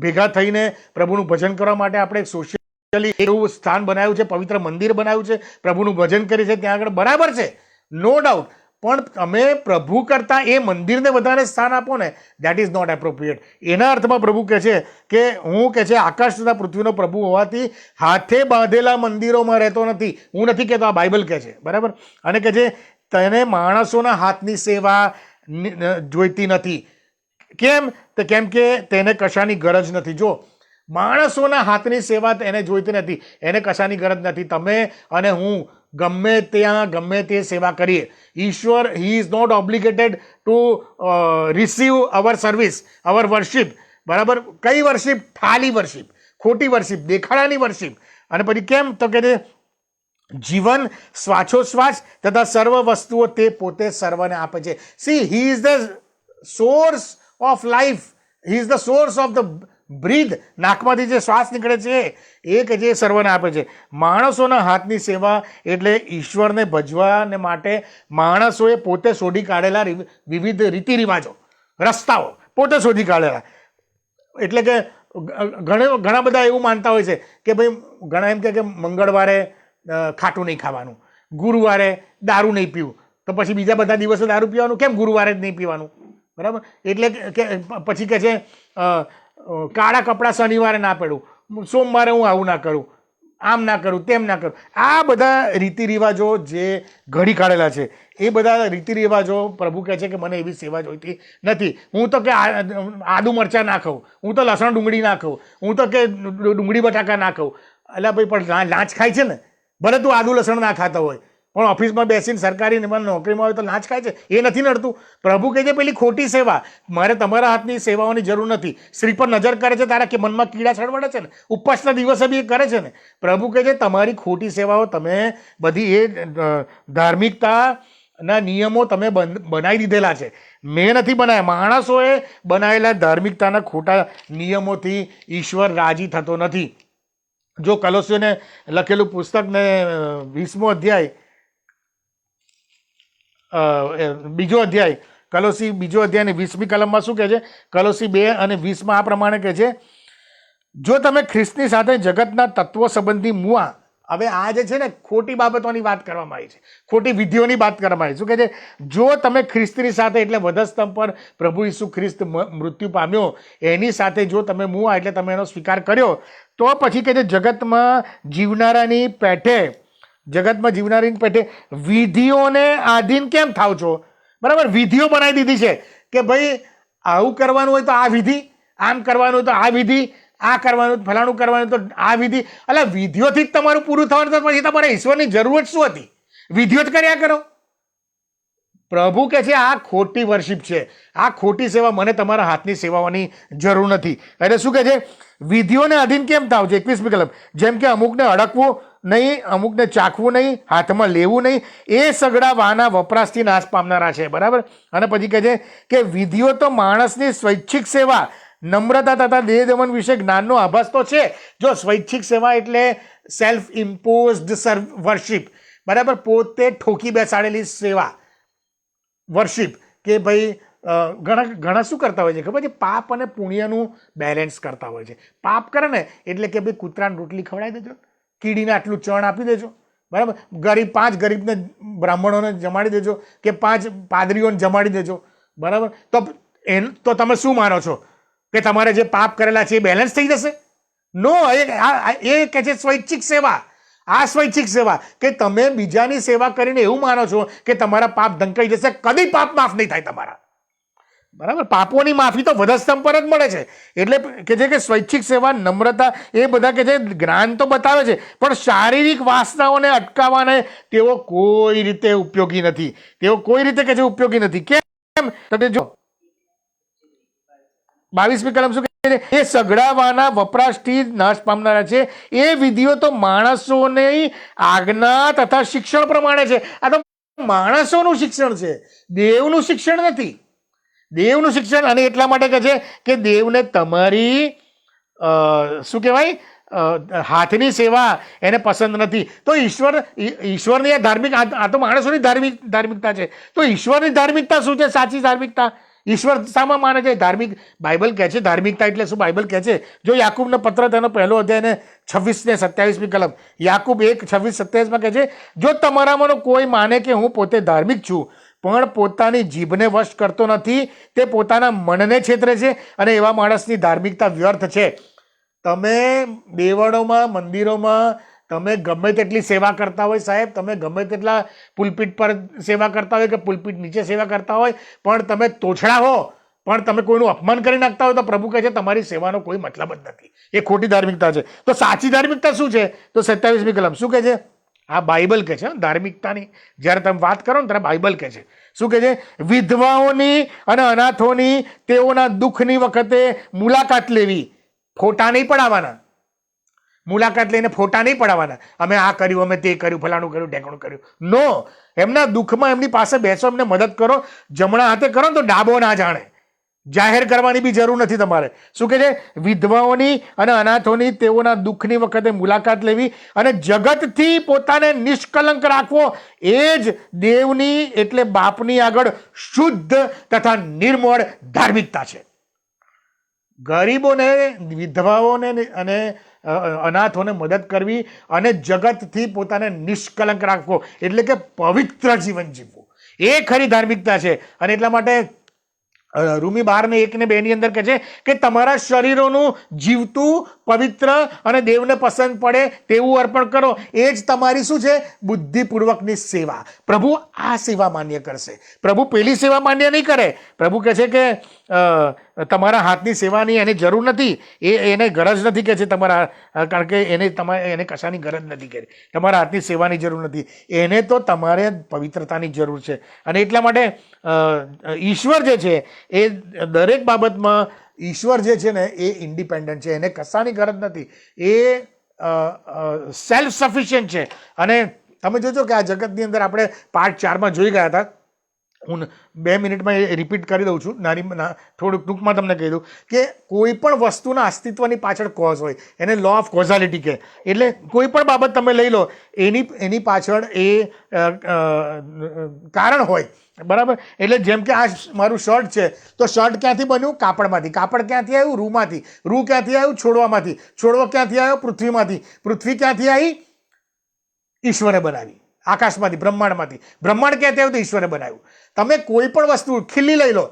ભેગા થઈને પ્રભુનું ભજન કરવા માટે આપણે સોશિયલી એવું સ્થાન બનાવ્યું છે, પવિત્ર મંદિર બનાવ્યું છે, પ્રભુનું ભજન કરીએ છીએ ત્યાં આગળ. બરાબર છે, નો ડાઉટ. પણ તમે પ્રભુ કરતાં એ મંદિરને વધારે સ્થાન આપો ને, દેટ ઇઝ નોટ એપ્રોપ્રિએટ. એના અર્થમાં પ્રભુ કહે છે કે હું કહે છે આકાશ તથા પૃથ્વીનો પ્રભુ હોવાથી હાથે બાંધેલા મંદિરોમાં રહેતો નથી. હું નથી કહેતો, આ બાઇબલ કહે છે. બરાબર? અને કહે છે તેને માણસોના હાથની સેવા જોઈતી નથી. કેમ? તો કેમ કે તેને કશાની ગરજ નથી. જો, માણસોના હાથની સેવા એને જોઈતી નથી, એને કશાની ગરજ નથી. તમે અને હું ગમે ત્યાં ગમે તે સેવા કરીએ, ઈશ્વર, he is not obligated to receive our service, our worship. બરાબર? કઈ વર્શિપ? થાલી વર્શિપ, ખોટી વર્શિપ, દેખાડાની વર્શિપ. અને પછી કેમ? તો કે જીવન, શ્વાસોશ્વાસ તથા સર્વ વસ્તુઓ તે પોતે સર્વને આપે છે. See, he is the source of life, he is the source of the breath. નાકમાંથી જે શ્વાસ નીકળે છે એ કે જે સર્વને આપે છે. માણસોના હાથની સેવા એટલે ઈશ્વરને ભજવાને માટે માણસોએ પોતે શોધી કાઢેલા વિવિધ રીતિ રિવાજો, રસ્તાઓ પોતે શોધી કાઢેલા. એટલે કે ઘણા બધા એવું માનતા હોય છે કે ભાઈ ઘણા એમ કે મંગળવારે ખાટું નહીં ખાવાનું, ગુરુવારે દારૂ નહીં પીવું, તો પછી બીજા બધા દિવસે દારૂ પીવાનું કેમ, ગુરુવારે જ નહીં પીવાનું, બરાબર? એટલે કે પછી કહે છે કાળા કપડાં શનિવારે ના પહેરું, સોમવારે હું આવું ના કરું, આમ ના કરું, તેમ ના કરું. આ બધા રીતિ રિવાજો જે ઘડી કાઢેલા છે એ બધા રીતિ રિવાજો પ્રભુ કહે છે કે મને એવી સેવા જોઈતી નથી. હું તો કે આદુ મરચાં ના ખાઉં, હું તો લસણ ડુંગળી ના ખાઉં, હું તો કે ડુંગળી બટાકા ના ખાઉં. એટલે ભાઈ પણ લાંચ ખાય છે ને, ભલે તું આદુ લસણ ના ખાતા હોય પણ ઓફિસમાં બેસીને સરકારી નોકરીમાં હોય તો લાંચ ખાય છે, એ નથી નડતું. પ્રભુ કહે છે પેલી ખોટી સેવા, મારે તમારા હાથની સેવાઓની જરૂર નથી. સ્ત્રી પર નજર કરે છે તારા કે મનમાં કીડા ચડવડે છે ને, ઉપવાસના દિવસે બી એ કરે છે ને. પ્રભુ કહે છે તમારી ખોટી સેવાઓ તમે બધી એ ધાર્મિકતાના નિયમો તમે બનાવી દીધેલા છે, મેં નથી બનાવ્યા. માણસોએ બનાવેલા ધાર્મિકતાના ખોટા નિયમોથી ઈશ્વર રાજી થતો નથી. જો કલોસીઓને લખેલું પુસ્તકને 20મો અધ્યાય બીજો અધ્યાય, કલોસી બીજો અધ્યાય અને 20મી કલમમાં શું કહે છે? કલોસી 2 અને 20માં આ પ્રમાણે કહે છે, જો તમે ખ્રિસ્તની સાથે જગતના તત્વો સંબંધી મુઆ. હવે આ જે છે ને ખોટી બાબતોની વાત કરવામાં આવી છે, ખોટી વિધિઓની વાત કરવામાં આવી. શું કહે છે? જો તમે ખ્રિસ્તની સાથે એટલે વધસ્તંભ પર પ્રભુ ઈસુ ખ્રિસ્ત મૃત્યુ પામ્યો એની સાથે જો તમે મુઆ એટલે તમે એનો સ્વીકાર કર્યો, તો પછી કહે છે જગતમાં જીવનારાની પેઠે વિધિઓને આધીન કેમ થાવ છો? બરાબર, વિધિઓ બનાવી દીધી છે કે ભાઈ આવું કરવાનું હોય તો આ વિધિ, આમ કરવાનું હોય તો આ વિધિ, આ કરવાનું ફલાણું કરવાનું તો આ વિધિ. એટલે વિધિઓથી જ તમારું પૂરું થવાનું, તો પછી તમારે ઈશ્વરની જરૂરત શું હતી? વિધિઓ જ કર્યા કરો. પ્રભુ કહે છે આ ખોટી વર્શિપ છે, આ ખોટી સેવા, મને તમારા હાથની સેવાઓની જરૂર નથી. એટલે શું કહે છે? વિધિઓને અધીન કેમ થાવ છો? 21મી કલમ, જેમ કે અમુકને અડકવું નહીં, અમુકને ચાખવું નહીં, હાથમાં લેવું નહીં, એ સગડા વાના વપરાશથી નાશ પામનારા છે. બરાબર. અને પછી કહે છે કે વિધિઓ તો માણસની સ્વૈચ્છિક સેવા, નમ્રતા તથા દેહ દમન વિશે જ્ઞાનનો આભાસ તો છે. જો સ્વૈચ્છિક સેવા એટલે સેલ્ફ ઇમ્પોઝડ વર્શિપ, બરાબર, પોતે ઠોકી બેસાડેલી સેવા, વર્શિપ. કે ભાઈ ઘણા શું કરતા હોય છે ખબર છે? પાપ અને પુણ્યનું બેલેન્સ કરતા હોય છે. પાપ કરે ને એટલે કે ભાઈ કૂતરાને રોટલી ખવડાવી દેજો, કીડીને આટલું ચણ આપી દેજો, બરાબર, 5 ગરીબને બ્રાહ્મણોને જમાડી દેજો, કે 5 પાદરીઓને જમાડી દેજો, બરાબર. તો તમે શું માનો છો કે તમારે જે પાપ કરેલા છે એ બેલેન્સ થઈ જશે? નો. એ કહે છે સ્વૈચ્છિક સેવા. આ સ્વૈચ્છિક સેવા કે તમે બીજાની સેવા કરીને એવું માનો છો કે તમારા પાપ ઢંકાઈ જશે, કદી પાપ માફ નહીં થાય તમારા, બરાબર. પાપોની માફી તો વધસ્તંભ પર જ મળે છે. એટલે કે છે કે સ્વૈચ્છિક સેવા, નમ્રતા, એ બધા કે છે જ્ઞાન તો બતાવે છે પણ શારીરિક વાસનાઓને અટકાવવાને તેઓ કોઈ રીતે ઉપયોગી નથી. તેઓ કોઈ રીતે કે છે ઉપયોગી નથી. કેમ? તમે જો 22મી કલમ શું કહે છે? એ સગડાવાના વપરાશથી નાશ પામનારા છે. એ વિધિઓ તો માણસોની આજ્ઞા તથા શિક્ષણ પ્રમાણે છે. આ તો માણસોનું શિક્ષણ છે, દેવનું શિક્ષણ નથી. દેવનું શિક્ષણ. અને એટલા માટે કહે છે કે દેવને તમારી શું કહેવાય, હાથની સેવા એને પસંદ નથી. તો ઈશ્વરની આ ધાર્મિક, આ તો માણસોની ધાર્મિકતા છે. તો ઈશ્વરની ધાર્મિકતા શું છે? સાચી ધાર્મિકતા ઈશ્વર શામાં માને છે? ધાર્મિક. બાઇબલ કહે છે ધાર્મિકતા એટલે શું? બાઇબલ કહે છે, જો યાકૂબનો પત્ર તેનો પહેલો અધ્યાય ને 26 ને 27મી કલમ, યાકૂબ 1:26-27માં કહે છે, જો તમારામાંનો કોઈ માને કે હું પોતે ધાર્મિક છું પણ પોતાની જીભને વશ કરતો નથી, તે પોતાના મનને છેતરે છે અને એવા માણસની ધાર્મિકતા વ્યર્થ છે. તમે દેવળોમાં, મંદિરોમાં તમે ગમે તેટલી સેવા કરતા હોય સાહેબ, તમે ગમે તેટલા પુલપીટ પર સેવા કરતા હોય કે પુલપીટ નીચે સેવા કરતા હોય, પણ તમે તોછડા હો, પણ તમે કોઈનું અપમાન કરી નાખતા હોય, તો પ્રભુ કહે છે તમારી સેવાનો કોઈ મતલબ જ નથી. એ ખોટી ધાર્મિકતા છે. તો સાચી ધાર્મિકતા શું છે? તો 27મી કલમ શું કહે છે? આ બાઇબલ કહે છે ધાર્મિકતાની. જ્યારે તમે વાત કરો ને ત્યારે બાઇબલ કહે છે. શું કહે છે? વિધવાઓની અને અનાથોની તેઓના દુઃખની વખતે મુલાકાત લેવી, ફોટા નહીં પડાવવાના. મુલાકાત લઈને ફોટા નહીં પડાવવાના, અમે આ કર્યું, અમે તે કર્યું, ફલાણું કર્યું, ઢેકણું કર્યું. નો. એમના દુઃખમાં એમની પાસે બેસો, એમને મદદ કરો. જમણા હાથે કરો ને તો ડાબો ના જાણે. જાહેર કરવાની બી જરૂર નથી તમારે. શું કહે છે? વિધવાઓની અને અનાથોની તેઓના દુઃખની વખતે મુલાકાત લેવી અને જગતથી પોતાને નિષ્કલંક રાખવો, એ જ દેવની એટલે બાપની આગળ શુદ્ધ તથા નિર્મળ ધાર્મિકતા છે. ગરીબોને, વિધવાઓને અને અનાથોને મદદ કરવી અને જગતથી પોતાને નિષ્કલંક રાખવો, એટલે કે પવિત્ર જીવન જીવવું, એ ખરી ધાર્મિકતા છે. અને એટલા માટે રૂમી 12:1-2 અંદર કહે છે કે તમારા શરીરોનું જીવતું, પવિત્ર અને દેવને પસંદ પડે તેવું અર્પણ કરો. એ જ તમારી શું છે? બુદ્ધિપૂર્વકની સેવા. પ્રભુ આ સેવા માન્ય કરશે. પ્રભુ પેલી સેવા માન્ય નહીં કરે. પ્રભુ કહે છે કે તમારા હાથની સેવાની એને જરૂર નથી, એને ગરજ નથી કે છે તમારા, કારણ કે એને કશાની ગરજ નથી કરી. તમારા હાથની સેવાની જરૂર નથી, એને તો તમારે પવિત્રતાની જરૂર છે. અને એટલા માટે ઈશ્વર જે છે એ દરેક બાબતમાં ઈશ્વર જે છે ને એ ઇન્ડિપેન્ડન્ટ છે, એને કશાની ગરજ નથી, એ સેલ્ફ સફિશિયન્ટ છે. અને તમે જોજો કે આ જગતની અંદર આપણે પાર્ટ 4માં જોઈ ગયા હતા. હું 2 મિનિટમાં એ રિપીટ કરી દઉં છું, થોડુંક ટૂંકમાં તમને કહી દઉં કે કોઈ પણ વસ્તુના અસ્તિત્વની પાછળ કોઝ હોય, એને લો ઓફ કોઝાલિટી કહે. એટલે કોઈ પણ બાબત તમે લઈ લો, એની પાછળ એ કારણ હોય, બરાબર. એટલે જેમ કે આ મારું શર્ટ છે, તો શર્ટ ક્યાંથી બન્યું? કાપડમાંથી. કાપડ ક્યાંથી આવ્યું? રૂમાંથી. રૂ ક્યાંથી આવ્યું? છોડવામાંથી. છોડવો ક્યાંથી આવ્યો? પૃથ્વીમાંથી. પૃથ્વી ક્યાંથી આવી? ઈશ્વરે બનાવી. આકાશમાંથી, બ્રહ્માંડમાંથી. બ્રહ્માંડ ક્યાંથી આવ્યું? તો ઈશ્વરે બનાવ્યું. તમે કોઈ પણ વસ્તુ, ખીલ્લી લઈ લો,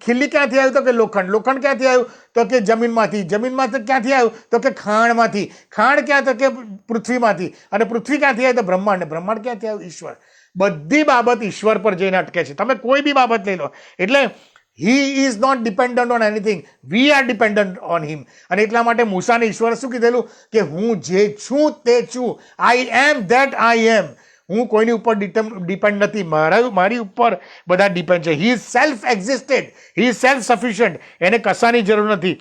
ખીલ્લી ક્યાંથી આવ્યું? તો કે લોખંડ. લોખંડ ક્યાંથી આવ્યું? તો કે જમીનમાંથી. જમીનમાંથી ક્યાંથી આવ્યું? તો કે ખાણમાંથી. ખાણ ક્યાં? તો કે પૃથ્વીમાંથી. અને પૃથ્વી ક્યાંથી આવી? તો બ્રહ્માંડ. બ્રહ્માંડ ક્યાંથી આવ્યું? ઈશ્વર. બધી બાબત ઈશ્વર પર જઈને અટકે છે. તમે કોઈ બી બાબત લઈ લો, એટલે he is not dependent on anything, we are dependent on him. અને એટલા માટે મૂસાને ઈશ્વરે શું કીધેલું? કે હું જે છું તે છું. આઈ એમ ધેટ આઈ એમ. હું કોઈની ઉપર ડિપેન્ડ નથી, મારી ઉપર બધા ડિપેન્ડ છે. He is self existed, he is self sufficient, એને કશાની જરૂર નથી.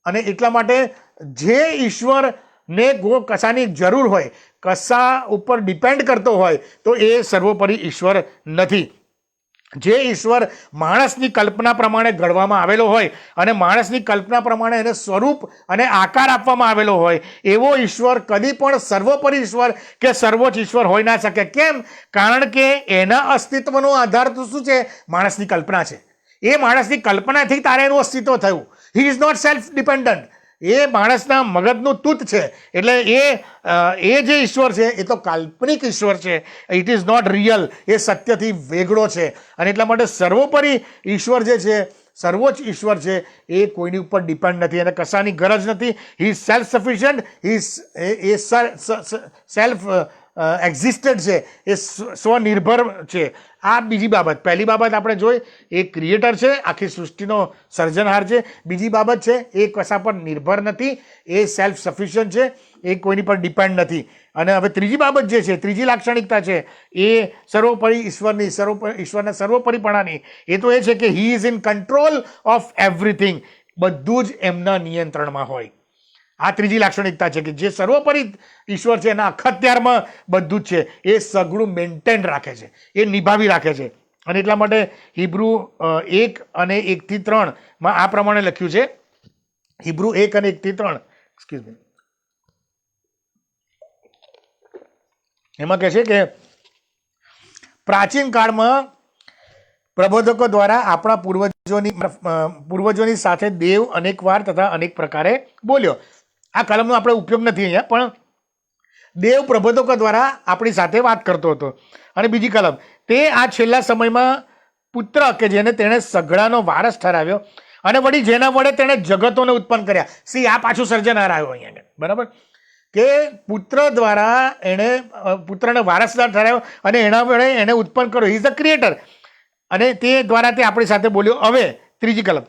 અને એટલા માટે જે ઈશ્વરને કશાની જરૂર હોય, કશા ઉપર ડિપેન્ડ કરતો હોય, તો એ સર્વોપરી ઈશ્વર નથી. જે ઈશ્વર માણસની કલ્પના પ્રમાણે ઘડવામાં આવેલો હોય અને માણસની કલ્પના પ્રમાણે એને સ્વરૂપ અને આકાર આપવામાં આવેલો હોય, એવો ઈશ્વર કદી પણ સર્વોપરી ઈશ્વર કે સર્વોચ્ચ ઈશ્વર હોઈ ના શકે. કેમ? કારણ કે એના અસ્તિત્વનો આધાર તો શું છે? માણસની કલ્પના છે. એ માણસની કલ્પનાથી તારે એનું અસ્તિત્વ થયું. He is not self dependent. એ માણસના મગજનું તૂત છે. એટલે એ જે ઈશ્વર છે એ તો કાલ્પનિક ઈશ્વર છે. It is not real. એ સત્યથી વેગળો છે. અને એટલા માટે સર્વોપરી ઈશ્વર જે છે, સર્વોચ્ચ ઈશ્વર છે, એ કોઈની ઉપર ડિપેન્ડ નથી, એને કશાની ગરજ નથી. He is self sufficient, he self existed છે, એ સ્વનિર્ભર છે. આ બીજી બાબત. પહેલી બાબત આપણે જોઈ, એ ક્રિએટર છે, આખી સૃષ્ટિનો સર્જનહાર છે. બીજી બાબત છે, એ કશા પર નિર્ભર નથી, એ સેલ્ફ સફિશિયન્ટ છે, એ કોઈની પર ડિપેન્ડ નથી. અને હવે ત્રીજી બાબત જે છે, ત્રીજી લાક્ષણિકતા છે, એ સર્વોપરી ઈશ્વરના સર્વોપરીપણાની, એ તો એ છે કે હી is in control of everything. બધું જ એમના નિયંત્રણમાં હોય. આ ત્રીજી લાક્ષણિકતા છે કે જે સર્વોપરી ઈશ્વર છે એના અખત્યારમાં બધું જ છે, એ સઘળું મેન્ટેન રાખે છે, એ નિભાવી રાખે છે. અને એટલા માટે હિબ્રુ 1 અને 1-3 માં આ પ્રમાણે લખ્યું છે. હિબ્રુ 1 અને 1-3, એક્સક્યુઝ મી, એમાં કહે છે કે પ્રાચીન કાળમાં પ્રબોધકો દ્વારા આપણા પૂર્વજોની સાથે દેવ અનેક વાર તથા અનેક પ્રકારે બોલ્યો. આ કલમનો આપણે ઉપયોગ નથી અહીંયા, પણ દેવ પ્રબોધકો દ્વારા આપણી સાથે વાત કરતો હતો. અને બીજી કલમ, તે આ છેલ્લા સમયમાં પુત્ર કે જેને તેણે સઘળાનો વારસ ઠરાવ્યો અને વળી જેના વડે તેણે જગતોને ઉત્પન્ન કર્યા. સી આ પાછું સર્જનહાર આવ્યો અહીંયા, બરાબર, કે પુત્ર દ્વારા એણે પુત્રને વારસદાર ઠરાવ્યો અને એના વડે એને ઉત્પન્ન કર્યો. હી ઇઝ ધ ક્રિએટર. અને તે દ્વારા તે આપણી સાથે બોલ્યો. હવે ત્રીજી કલમ,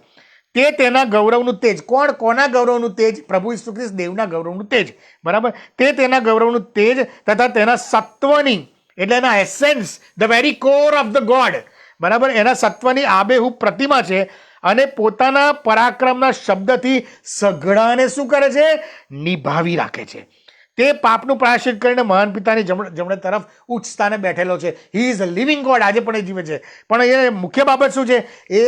તે તેના ગૌરવનું તેજ. કોના ગૌરવનું તેજ? પ્રભુ ઈસુ ખ્રિસ્ત દેવના ગૌરવનું તેજ, બરાબર. તે તેના ગૌરવનું તેજ તથા તેના સત્વની, એટલે એના essence, the very core of the God, બરાબર, એના સત્વની આબેહૂબ પ્રતિમા છે. અને પોતાના પરાક્રમના શબ્દથી સઘળાને શું કરે છે? નિભાવી રાખે છે. તે પાપનું પ્રાયશ્ચિત કરીને મહાન પિતાની જમણે તરફ ઉચ્ચ સ્થાને બેઠેલો છે. He is a living God. આજે પણ એ જીવે છે. પણ એ મુખ્ય બાબત શું છે? એ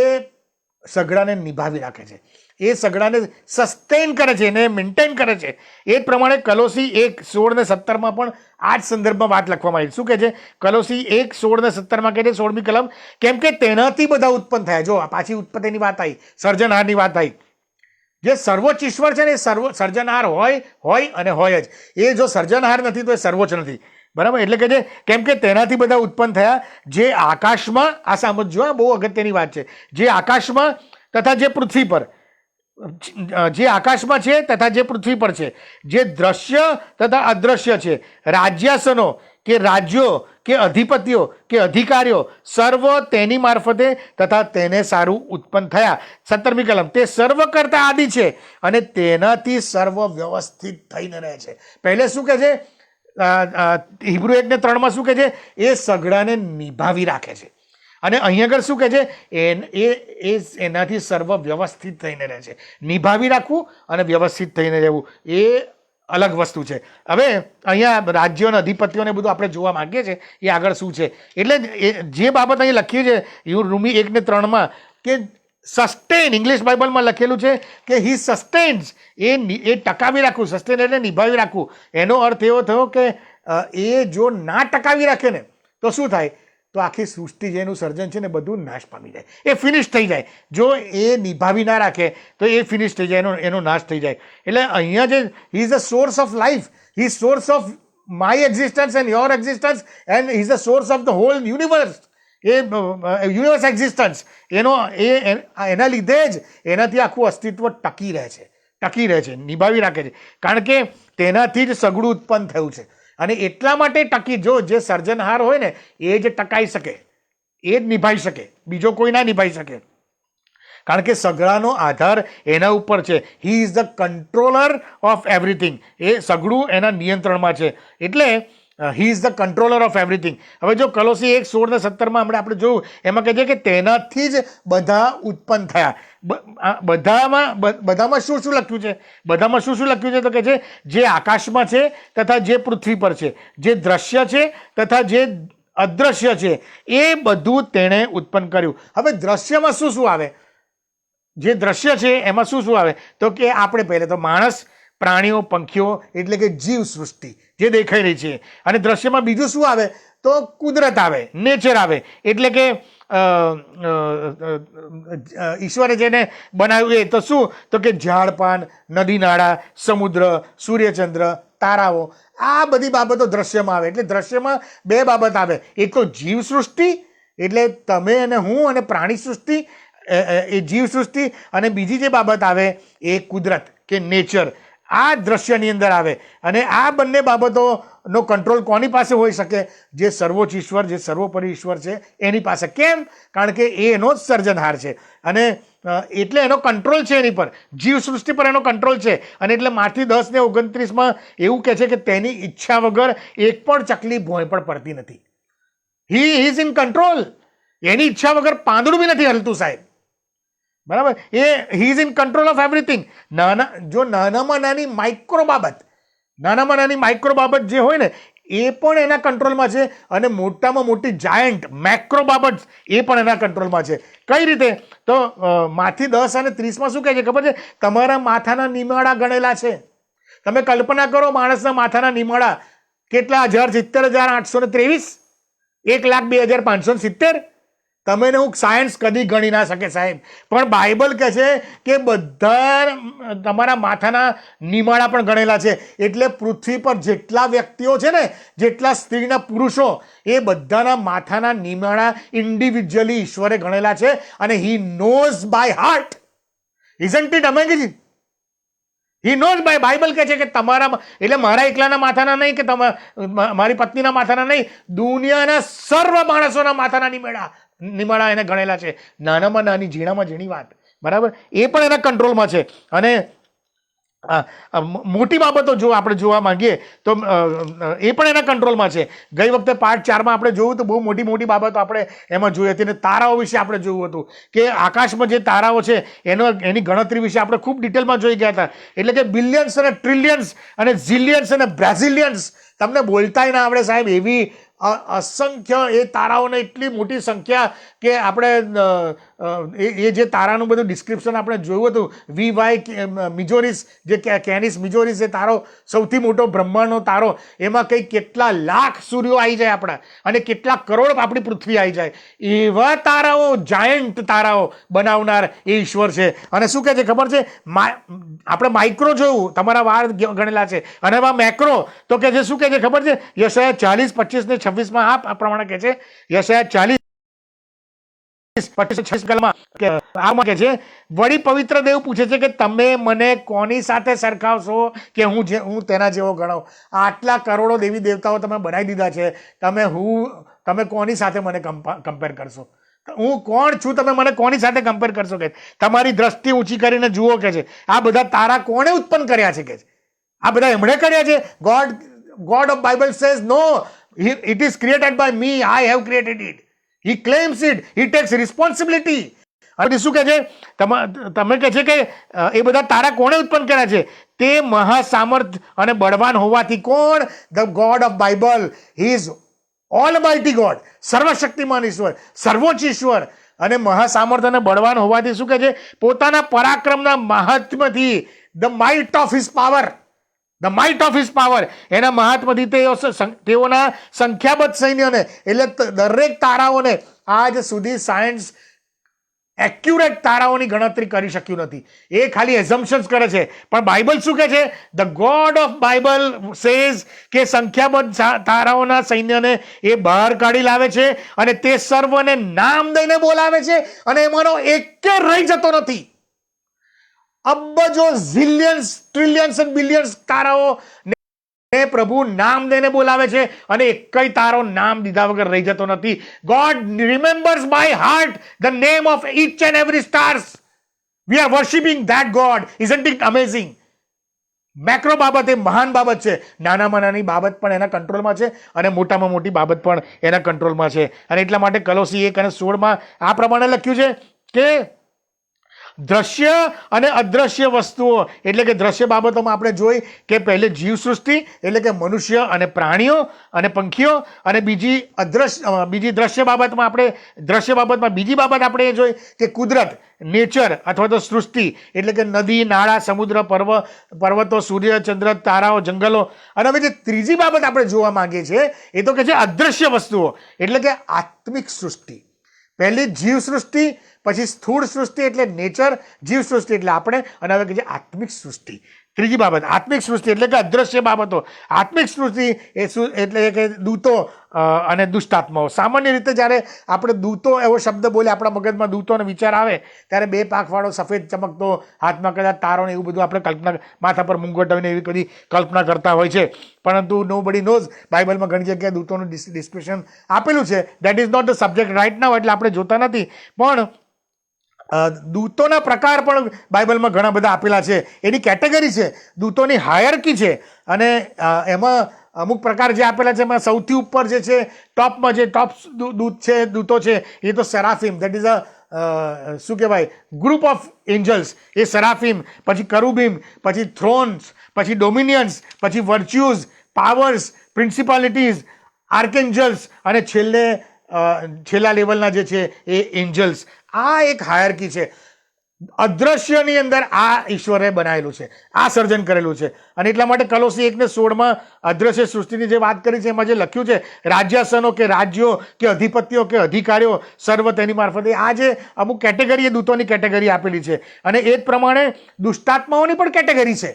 સઘળાને નિભાવી રાખે છે, એ સઘળાને સસ્ટેન કરે છે, એને મેન્ટેન કરે છે. એ જ પ્રમાણે કલોસી 1:16-17 પણ આ જ સંદર્ભમાં વાત લખવામાં આવી. શું કહે છે? કલોસી 1:16-17 કહે છે, 16મી કલમ, કેમ કે તેનાથી બધા ઉત્પન્ન થયા. જો પાછી ઉત્પત્તિની વાત આવી, સર્જનહારની વાત આવી. જે સર્વોચ્ચ ઈશ્વર છે ને એ સર્જનહાર હોય અને હોય જ. એ જો સર્જનહાર નથી તો એ સર્વોચ્ચ નથી. બરાબર? એટલે કે કેમ કે તેનાથી બધા ઉત્પન્ન થયા જે આકાશમાં, આ સમજો, આ બહુ અગત્યની વાત છે, જે આકાશમાં તથા જે પૃથ્વી પર, જે આકાશમાં છે તથા જે પૃથ્વી પર છે, જે દ્રશ્ય તથા અદ્રશ્ય છે, રાજ્યાસનો કે રાજ્યો કે અધિપતિઓ કે અધિકારીઓ, સર્વ તેની મારફતે તથા તેને સારું ઉત્પન્ન થયા. 17મી કલમ, તે સર્વ કરતા આદિ છે અને તેનાથી સર્વ વ્યવસ્થિત થઈને રહે છે. પહેલે શું કહે છે? હિબ્રુ 1:3 શું કહે છે? એ સઘળાને નિભાવી રાખે છે. અને અહીંયા આગળ શું કહે છે? એનાથી સર્વ વ્યવસ્થિત થઈને રહે છે. નિભાવી રાખવું અને વ્યવસ્થિત થઈને રહેવું એ અલગ વસ્તુ છે. હવે અહીંયા રાજ્યોના અધિપતિઓને બધું આપણે જોવા માંગીએ છીએ એ આગળ શું છે. એટલે જે બાબત અહીં લખી છે રોમી 1:3 કે સસ્ટેન, ઇંગ્લિશ બાઇબલમાં લખેલું છે કે હી સસ્ટેન્સ, એ ટકાવી રાખવું. સસ્ટેન એટલે નિભાવી રાખવું. એનો અર્થ એવો થયો કે એ જો ના ટકાવી રાખે ને તો શું થાય? તો આખી સૃષ્ટિ જેનું સર્જન છે ને બધું નાશ પામી જાય, એ ફિનિશ થઈ જાય. જો એ નિભાવી ના રાખે તો એ ફિનિશ થઈ જાય, એનો નાશ થઈ જાય. એટલે અહીંયા જે he is the source of life, he is source of my existence and your existence and he is the source of the whole universe. એ યુનિવર્સ એક્ઝિસ્ટન્સ એના લીધે જ એનાથી આખું અસ્તિત્વ ટકી રહે છે, નિભાવી રાખે છે. કારણ કે તેનાથી જ સગળું ઉત્પન્ન થયું છે. અને એટલા માટે ટકી, જો જે સર્જનહાર હોય ને એ જ ટકાઈ શકે, એ જ નિભાઈ શકે, બીજો કોઈ ના નિભાઈ શકે. કારણ કે સગળાનો આધાર એના ઉપર છે. He is the controller of everything. એ સગળું એના નિયંત્રણમાં છે. એટલે he is the controller of everything. હવે જો કલોસી 1:16-17 હમણાં આપણે જોયું, એમાં કહે છે કે તેનાથી જ બધા ઉત્પન્ન થયા. બધામાં શું શું લખ્યું છે? બધામાં શું શું લખ્યું છે? તો કે છે જે આકાશમાં છે તથા જે પૃથ્વી પર છે, જે દ્રશ્ય છે તથા જે અદ્રશ્ય છે, એ બધું તેણે ઉત્પન્ન કર્યું. હવે દ્રશ્યમાં શું શું આવે? જે દ્રશ્ય છે એમાં શું શું આવે? તો કે આપણે પહેલે તો માણસ, પ્રાણીઓ, પંખીઓ, એટલે કે જીવ સૃષ્ટિ જે દેખાઈ રહી છે. અને દ્રશ્યમાં બીજું શું આવે? તો કુદરત આવે, નેચર આવે. એટલે કે ઈશ્વરે જેને બનાવ્યું એ તો શું? તો કે ઝાડપાન, નદી નાળા, સમુદ્ર, સૂર્યચંદ્ર, તારાઓ, આ બધી બાબતો દ્રશ્યમાં આવે. એટલે દ્રશ્યમાં બે બાબત આવે. એક તો જીવ સૃષ્ટિ, એટલે તમે અને હું અને પ્રાણી સૃષ્ટિ, એ જીવ સૃષ્ટિ. અને બીજી જે બાબત આવે એ કુદરત કે નેચર, આ દ્રશ્યની અંદર આવે. અને આ બંને બાબતોનો કંટ્રોલ કોની પાસે હોઈ શકે? જે સર્વોચ્ચ ઈશ્વર, જે સર્વોપરી ઈશ્વર છે એની પાસે. કેમ? કારણ કે એ એનો જ સર્જનહાર છે. અને એટલે એનો કંટ્રોલ છે એની પર, જીવ સૃષ્ટિ પર એનો કંટ્રોલ છે. અને એટલે માથી 10:29 એવું કહે છે કે તેની ઈચ્છા વગર એક પણ ચકલી ભોંય પણ પડતી નથી. He is in control. એની ઈચ્છા વગર પાંદડું બી નથી હલતું, સાહેબ. બરાબર? He is in control of everything. નાનામાં નાની માઇક્રો બાબત જે હોય ને એ પણ એના કંટ્રોલમાં છે. અને મોટામાં મોટી જાયન્ટ મેક્રો બાબત એ પણ એના કંટ્રોલમાં છે. કઈ રીતે? તો માથી 10:30 શું કહે છે ખબર છે? તમારા માથાના નિમાડા ગણેલા છે. તમે કલ્પના કરો, માણસના માથાના નિમાડા કેટલા? 1,70,823, 1,02,570. તમે ને હું સાયન્સ કદી ગણી ના શકે, સાહેબ. પણ બાઇબલ કહે છે કે બધા તમારા માથાના નિમાડા પણ ગણેલા છે. એટલે પૃથ્વી પર જેટલા વ્યક્તિઓ છે ને, જેટલા સ્ત્રીના પુરુષો, એ બધાના માથાના નિમાડા ઇન્ડિવિજ્યુઅલી ઈશ્વરે ગણેલા છે. અને he knows by heart. Isn't it amazing? He knows by. Bible કહે છે કે તમારા, એટલે મારા એકલાના માથાના નહીં, કે મારી પત્નીના માથાના નહીં, દુનિયાના સર્વ માણસોના માથાના નિમાડા એને ગણેલા છે. નાનામાં નાની, ઝીણામાં ઝીણી વાત. બરાબર? એ પણ એના કંટ્રોલમાં છે. અને મોટી બાબતો જો આપણે જોવા માંગીએ તો એ પણ એના કંટ્રોલમાં છે. ગઈ વખતે પાર્ટ 4 આપણે જોયું તો બહુ મોટી મોટી બાબતો આપણે એમાં જોઈ હતી. અને તારાઓ વિશે આપણે જોયું હતું કે આકાશમાં જે તારાઓ છે એની ગણતરી વિશે આપણે ખૂબ ડિટેલમાં જોઈ ગયા હતા. એટલે કે બિલિયન્સ અને ટ્રિલિયન્સ અને ઝિલિયન્સ અને બ્રાઝિલિયન્સ તમને બોલતાય ના આવડે સાહેબ, એવી અસંખ્ય એ તારાઓને એટલી મોટી સંખ્યા કે આપણે એ જે તારાનું બધું ડિસ્ક્રિપ્શન આપણે જોયું હતું, VY મિજોરિસ, જે કેનિસ મિજોરિસ એ તારો સૌથી મોટો બ્રહ્માંડનો તારો, એમાં કંઈ કેટલા લાખ સૂર્યો આવી જાય આપણા, અને કેટલા કરોડ આપણી પૃથ્વી આવી જાય. એવા તારાઓ, જાયન્ટ તારાઓ બનાવનાર એ ઈશ્વર છે. અને શું કહે છે ખબર છે? આપણે માઇક્રો જોયું, તમારા વાર ગણેલા છે, અને એમાં મેક્રો તો કે છે, શું કહે છે ખબર છે? યશાયા 40:25 ને 26 આ પ્રમાણે કહે છે. યશાયા 40:25 કે છે, વળી પવિત્ર દેવ પૂછે છે કે તમે મને કોની સાથે સરખાવશો કે હું તેના જેવો ગણાવ? આટલા કરોડો દેવી દેવતાઓ તમે બનાવી દીધા છે, તમે કોની સાથે મને કમ્પેર કરશો? હું કોણ છું, તમે મને કોની સાથે કમ્પેર કરશો? કે તમારી દ્રષ્ટિ ઊંચી કરીને જુઓ કે છે, આ બધા તારા કોણે ઉત્પન્ન કર્યા છે? કે આ બધા એમણે કર્યા છે? God of Bible says no, it is created by me, I have created it. He claims it, he takes responsibility. અને શું કહે છે? તમે કહે છે કે એ બધા તારા કોણે ઉત્પન્ન કર્યા છે? તે મહાસામર્થ અને બળવાન હોવાથી. કોણ? The God of Bible, he is Almighty God, સર્વશક્તિમાન ઈશ્વર, સર્વોચ્ચ ઈશ્વર, અને મહાસામર્થ અને બળવાન હોવાથી શું કહે છે? પોતાના પરાક્રમના મહાત્મ્યથી, the might of his power, the might of his power, એના મહાત્મથી તેઓના સંખ્યાબદ્ધ સૈન્યને, એટલે દરેક તારાઓને આજ સુધી સાયન્સ એક્યુરેટ તારાઓની ગણતરી કરી શક્યું નથી. એ ખાલી એઝમ્પશન્સ કરે છે. પણ બાઇબલ શું કહે છે? The God of Bible says કે સંખ્યાબદ્ધ તારાઓના સૈન્યને એ બહાર કાઢી લાવે છે, અને તે સર્વને નામ દઈને બોલાવે છે, અને એમાંનો એક રહી જતો નથી. અબજો, ઝિલિયન્સ, ટ્રિલિયન્સ અને બિલિયન્સ તારાઓ ને પ્રભુ નામ દઈને બોલાવે છે, અને એકય તારો નામ દીધા વગર રહી જતો નથી. God remembers by heart the name of each and every stars. We are worshiping that God. Isn't it amazing? Macro બાબત એ મહાન બાબત છે. નાનામાં નાની બાબત પણ એના કંટ્રોલમાં છે, અને મોટામાં મોટી બાબત પણ એના કંટ્રોલમાં છે. અને એટલા માટે કલોસી 1:16 આ પ્રમાણે લખ્યું છે કે દ્રશ્ય અને અદ્રશ્ય વસ્તુઓ, એટલે કે દ્રશ્ય બાબતોમાં આપણે જોઈ કે પહેલે જીવસૃષ્ટિ, એટલે કે મનુષ્ય અને પ્રાણીઓ અને પંખીઓ, અને બીજી દ્રશ્ય બાબતમાં બીજી બાબત આપણે એ જોઈ કે કુદરત, નેચર અથવા તો સૃષ્ટિ, એટલે કે નદી, નાળા, સમુદ્ર, પર્વતો, સૂર્ય, ચંદ્ર, તારાઓ, જંગલો. અને હવે જે ત્રીજી બાબત આપણે જોવા માંગીએ છીએ એ તો કે છે અદ્રશ્ય વસ્તુઓ, એટલે કે આત્મિક સૃષ્ટિ. પહેલી જીવ સૃષ્ટિ, પછી સ્થૂળ સૃષ્ટિ એટલે નેચર, જીવ સૃષ્ટિ એટલે આપણે, અને હવે કે છે આત્મિક સૃષ્ટિ. ત્રીજી બાબત આત્મિક સૃષ્ટિ, એટલે કે અદ્રશ્ય બાબતો. આત્મિક સૃષ્ટિ એટલે કે દૂતો અને દુષ્ટાત્માઓ. સામાન્ય રીતે જ્યારે આપણે દૂતો એવો શબ્દ બોલે, આપણા મગજમાં દૂતોનો વિચાર આવે ત્યારે 2 પાંખવાળો સફેદ ચમકતો, હાથમાં કદાચ તારો ને એવું બધું આપણે કલ્પના, માથા પર મુંગટ આવીને એવી બધી કલ્પના કરતા હોય છે. પરંતુ નોબડી નોઝ, બાઇબલમાં ઘણી જગ્યાએ દૂતોનું ડિસ્ક્રિપ્શન આપેલું છે. That is not the subject right now, એટલે આપણે જોતા નથી. પણ દૂતોના પ્રકાર પણ બાઇબલમાં ઘણા બધા આપેલા છે. એની કેટેગરી છે, દૂતોની હાયરકી છે, અને એમાં અમુક પ્રકાર જે આપેલા છે એમાં સૌથી ઉપર જે છે, ટોપમાં જે ટોપ દૂતો છે એ તો સેરાફિમ, દેટ ઇઝ શું કહેવાય, ગ્રુપ ઓફ એન્જલ્સ. એ સેરાફિમ, પછી કરુબિમ, પછી થ્રોન્સ, પછી ડોમિનિયન્સ, પછી વર્ચ્યુઝ, પાવર્સ, પ્રિન્સિપાલિટીઝ, આર્કેન્જલ્સ, અને છેલ્લા લેવલના જે છે એ એન્જલ્સ. આ એક હાયરકી છે. અદ્રશ્યની અંદર આ ઈશ્વરે બનાવેલું છે, આ સર્જન કરેલું છે. અને એટલા માટે કલોસી 1:16 અદ્રશ્ય સૃષ્ટિની જે વાત કરી છે એમાં જે લખ્યું છે, રાજ્યાસનો કે રાજ્યો કે અધિપતિઓ કે અધિકારીઓ સર્વ તેની મારફતે, આ જે અમુક કેટેગરી, દૂતોની કેટેગરી આપેલી છે. અને એ જ પ્રમાણે દુષ્ટાત્માઓની પણ કેટેગરી છે,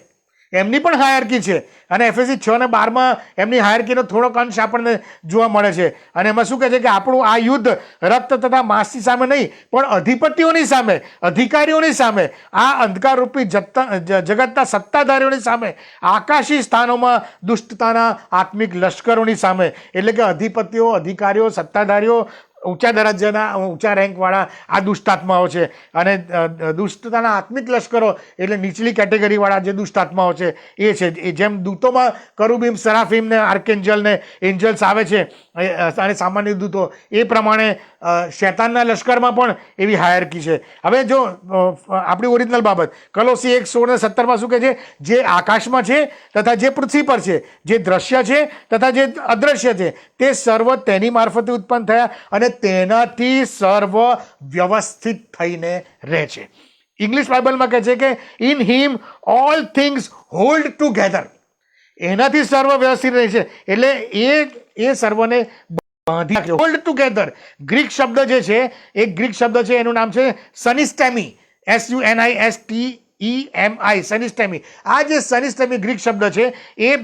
એમની પણ હાયરકી છે. અને એફએસી 6 અને 12 એમની હાયરકીનો થોડોક અંશ આપણને જોવા મળે છે. અને એમાં શું કહે છે કે આપણું આ યુદ્ધ રક્ત તથા માંસની સામે નહીં, પણ અધિપતિઓની સામે, અધિકારીઓની સામે, આ અંધકારરૂપી જગતના સત્તાધારીઓની સામે, આકાશી સ્થાનોમાં દુષ્ટતાના આત્મિક લશ્કરોની સામે, એટલે કે અધિપતિઓ, અધિકારીઓ, સત્તાધારીઓ, ઊંચા દરજ્જાના ઊંચા રેન્કવાળા આ દુષ્ટાત્માઓ છે, અને દુષ્ટતાના આત્મિક લશ્કરો એટલે નીચલી કેટેગરીવાળા જે દુષ્ટાત્માઓ છે એ છે. એ જેમ દૂતોમાં કરુબીમ, સરાફીમ ને આર્કેન્જલ ને એન્જલ્સ આવે છે અને સામાન્ય દૂતો, એ પ્રમાણે શૈતાનના લશ્કરમાં પણ એવી હાયરકી છે. હવે જો આપણી ઓરિજિનલ બાબત કલોસી 1:16-17 શું કહે છે? જે આકાશમાં છે તથા જે પૃથ્વી પર છે, જે દ્રશ્ય છે તથા જે અદ્રશ્ય છે, તે સર્વ તેની મારફતે ઉત્પન્ન થયા અને તેનાથી સર્વ વ્યવસ્થિત થઈને રહે છે. ઇંગ્લિશ બાઇબલમાં કહે છે કે in him all things hold together. એનાથી સર્વ વ્યવસ્થિત રહે છે, એટલે એ સર્વને બાંધી રાખે, હોલ્ડ ટુગેધર. ગ્રીક શબ્દ જે છે, એક ગ્રીક શબ્દ છે, એનું નામ છે સનિસ્ટેમી, SUNISTEMI, સનિસ્ટેમી. આ જે સનિસ્ટેમી ગ્રીક શબ્દ છે એ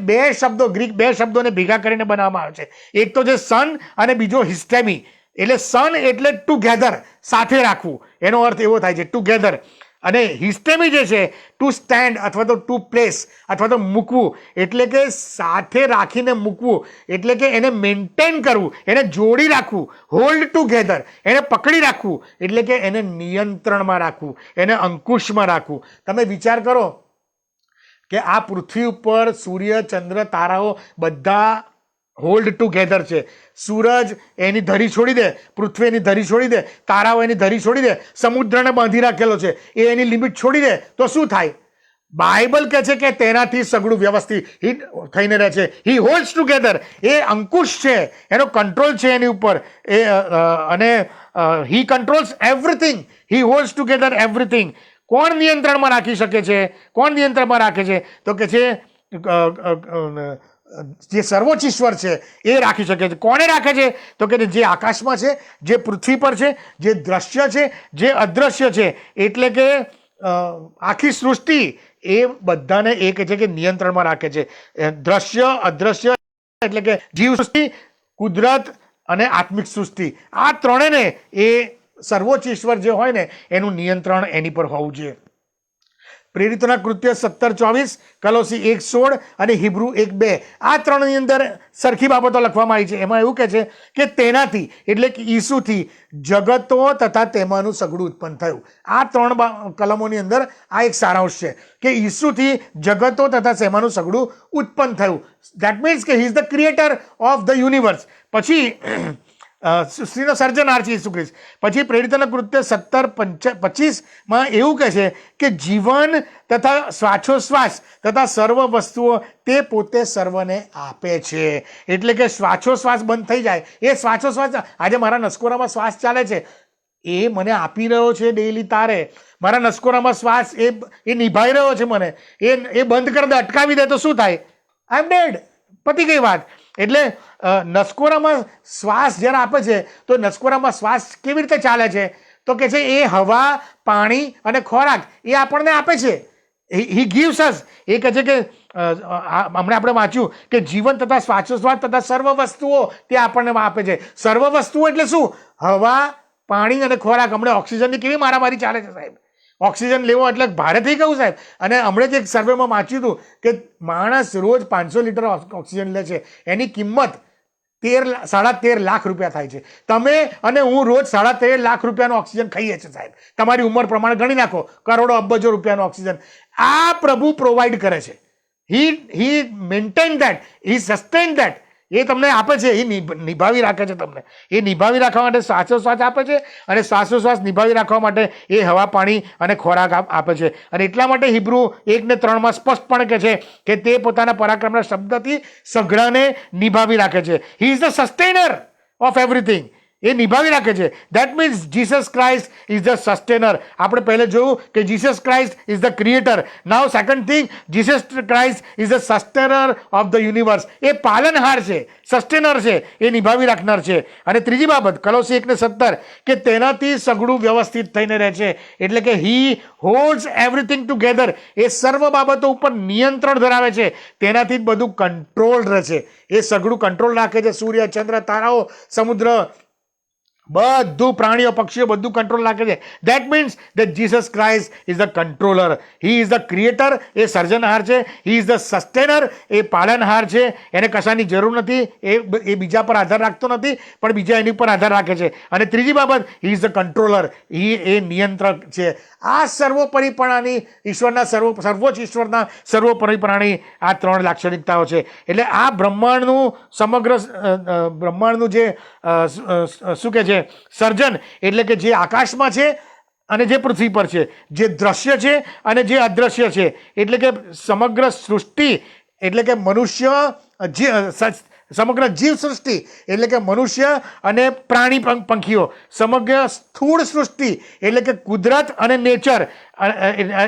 ગ્રીક બે શબ્દોને ભેગા કરીને બનાવવામાં આવે છે. એક તો જે સન અને બીજો હિસ્ટેમી. એટલે સન એટલે ટુગેધર, સાથે રાખવું, એનો અર્થ એવો થાય છે ટુગેધર. અને હિસ્ટેમી જે છે ટુ સ્ટેન્ડ અથવા તો ટુ પ્લેસ અથવા તો મૂકવું, એટલે કે સાથે રાખીને મૂકવું, એટલે કે એને મેન્ટેન કરવું, એને જોડી રાખવું. હોલ્ડ ટુગેધર, એને પકડી રાખવું, એટલે કે એને નિયંત્રણમાં રાખવું, એને અંકુશમાં રાખવું. તમે વિચાર કરો કે આ પૃથ્વી ઉપર સૂર્ય, ચંદ્ર, તારાઓ બધા હોલ્ડ ટુગેધર છે. સૂરજ એની ધરી છોડી દે, પૃથ્વી એની ધરી છોડી દે, તારાઓ એની ધરી છોડી દે, સમુદ્રને બાંધી રાખેલો છે, એ એની લિમિટ છોડી દે તો શું થાય? બાઇબલ કહે છે કે તેનાથી સગળું વ્યવસ્થિત થઈને રહે છે. હી હોલ્ડ્સ ટુગેધર. એ અંકુશ છે, એનો કંટ્રોલ છે એની ઉપર, અને હી કંટ્રોલ્સ એવરીથિંગ. હી હોલ્ડ્સ ટુગેધર એવરીથિંગ. કોણ નિયંત્રણમાં રાખી શકે છે? કોણ નિયંત્રણમાં રાખે છે? તો કે છે જે સર્વોચ્ચ ઈશ્વર છે એ રાખી શકે છે. કોને રાખે છે? તો કે જે આકાશમાં છે, જે પૃથ્વી પર છે, જે દ્રશ્ય છે, જે અદ્રશ્ય છે, એટલે કે આખી સૃષ્ટિ, એ બધાને એ કહે છે કે નિયંત્રણમાં રાખે છે. દ્રશ્ય, અદ્રશ્ય એટલે કે જીવ સૃષ્ટિ, કુદરત અને આત્મિક સૃષ્ટિ, આ ત્રણેયને એ સર્વોચ્ચ ઈશ્વર જે હોય ને એનું નિયંત્રણ એની પર હોવું જોઈએ. પ્રેરિતોના કૃત્ય 17:24, કલોસી 1:16 અને હિબ્રુ 1:2, આ ત્રણની અંદર સરખી બાબતો લખવામાં આવી છે. એમાં એવું કહે છે કે તેનાથી એટલે કે ઈસુથી જગતો તથા તેમાંનું સગળું ઉત્પન્ન થયું. આ ત્રણ કલમોની અંદર આ એક સારાંશ છે કે ઈસુથી જગતો તથા તેમાંનું સગળું ઉત્પન્ન થયું. દેટ મીન્સ કે હી is the creator of the universe. પછી સૃષ્ટિનો સર્જનહાર છે ઈસુ ખ્રિસ્ત. પછી પ્રેરિતોના કૃત્ય 17:25 એવું કહે છે કે જીવન તથા શ્વાસોશ્વાસ તથા સર્વ વસ્તુઓ તે પોતે સર્વને આપે છે. એટલે કે શ્વાસોશ્વાસ બંધ થઈ જાય, એ શ્વાસોશ્વાસ, આજે મારા નસકોરામાં શ્વાસ ચાલે છે, એ મને આપી રહ્યો છે ડેઈલી તારે. મારા નસકોરામાં શ્વાસ એ નિભાઈ રહ્યો છે મને, એ બંધ કરી દે, અટકાવી દે તો શું થાય? આઈ એમ ડેડ. પતી ગઈ વાત. એટલે નસકોરામાં શ્વાસ જ્યારે આપે છે તો નસકોરામાં શ્વાસ કેવી રીતે ચાલે છે? તો કે છે એ હવા, પાણી અને ખોરાક એ આપણને આપે છે. હી ગીવ્સ અસ. એ કહે છે કે હમણાં આપણે વાંચ્યું કે જીવન તથા શ્વાસોશ્વાસ તથા સર્વ વસ્તુઓ તે આપણને આપે છે. સર્વ વસ્તુઓ એટલે શું? હવા, પાણી અને ખોરાક. હમણાં ઓક્સિજનની કેવી મારામારી ચાલે છે સાહેબ. ઓક્સિજન લેવો એટલે ભારે થઈ ગયું સાહેબ. અને હમણાં જ એક સર્વેમાં વાંચ્યું હતું કે માણસ રોજ 500 લીટર ઓક્સિજન લે છે, એની કિંમત 13.5 લાખ રૂપિયા થાય છે. તમે અને હું રોજ 13.5 લાખ રૂપિયાનો ઓક્સિજન ખાઈએ છીએ સાહેબ. તમારી ઉંમર પ્રમાણે ગણી નાખો, કરોડો અબજો રૂપિયાનો ઓક્સિજન આ પ્રભુ પ્રોવાઈડ કરે છે. He maintain that, he sustain that. એ તમને આપે છે, એ નિભાવી રાખે છે તમને. એ નિભાવી રાખવા માટે શ્વાસોશ્વાસ આપે છે, અને શ્વાસોશ્વાસ નિભાવી રાખવા માટે એ હવા, પાણી અને ખોરાક આપે છે. અને એટલા માટે હિબ્રુ 1:3 સ્પષ્ટપણે કહે છે કે તે પોતાના પરાક્રમના શબ્દથી સઘળાને નિભાવી રાખે છે. He is the sustainer of everything. એ નિભાવી રાખે છે. That means Jesus Christ is the sustainer. આપણે પહેલે જોયું કે Jesus Christ is the creator. Now second thing, Jesus Christ is the sustainer of the universe. એ પાલનહાર છે, સસ્ટેનર છે, એ નિભાવી રાખનાર છે. અને ત્રીજી બાબત કલોસી 1:17 કે તેનાથી સગળું વ્યવસ્થિત થઈને રહે છે. એટલે કે હી હોલ્ડ્સ એવરીથિંગ ટુગેધર. એ સર્વ બાબતો ઉપર નિયંત્રણ ધરાવે છે, તેનાથી જ બધું કંટ્રોલ રહે છે. એ સગળું કંટ્રોલ રાખે છે. સૂર્ય, ચંદ્ર, તારાઓ, સમુદ્ર, બધું પ્રાણીઓ પક્ષીઓ બધું કંટ્રોલ રાખે છે. That means that Jesus Christ is the controller. He is the creator, એ સર્જનહાર છે. હી ઇઝ ધ સસ્ટેનર, એ પાલનહાર છે. એને કશાની જરૂર નથી, એ બીજા પર આધાર રાખતો નથી, પણ બીજા એની પર આધાર રાખે છે. અને ત્રીજી બાબત, હી ઇઝ ધ કંટ્રોલર, એ નિયંત્રક છે. આ સર્વોપરીપણાની ઈશ્વરના સર્વોચ્ચ ઈશ્વરના સર્વોપરીપણાની આ 3 લાક્ષણિકતાઓ છે. એટલે આ બ્રહ્માંડનું સમગ્ર બ્રહ્માંડનું જે શું કહે છે સર્જન, એટલે કે જે આકાશમાં છે અને જે પૃથ્વી પર છે, જે દ્રશ્ય છે અને જે અદ્રશ્ય છે, એટલે કે સમગ્ર સૃષ્ટિ, એટલે કે મનુષ્ય, સમગ્ર જીવ સૃષ્ટિ, એટલે કે મનુષ્ય અને પ્રાણી પંખીઓ, સમગ્ર સ્થૂળ સૃષ્ટિ એટલે કે કુદરત અને નેચર,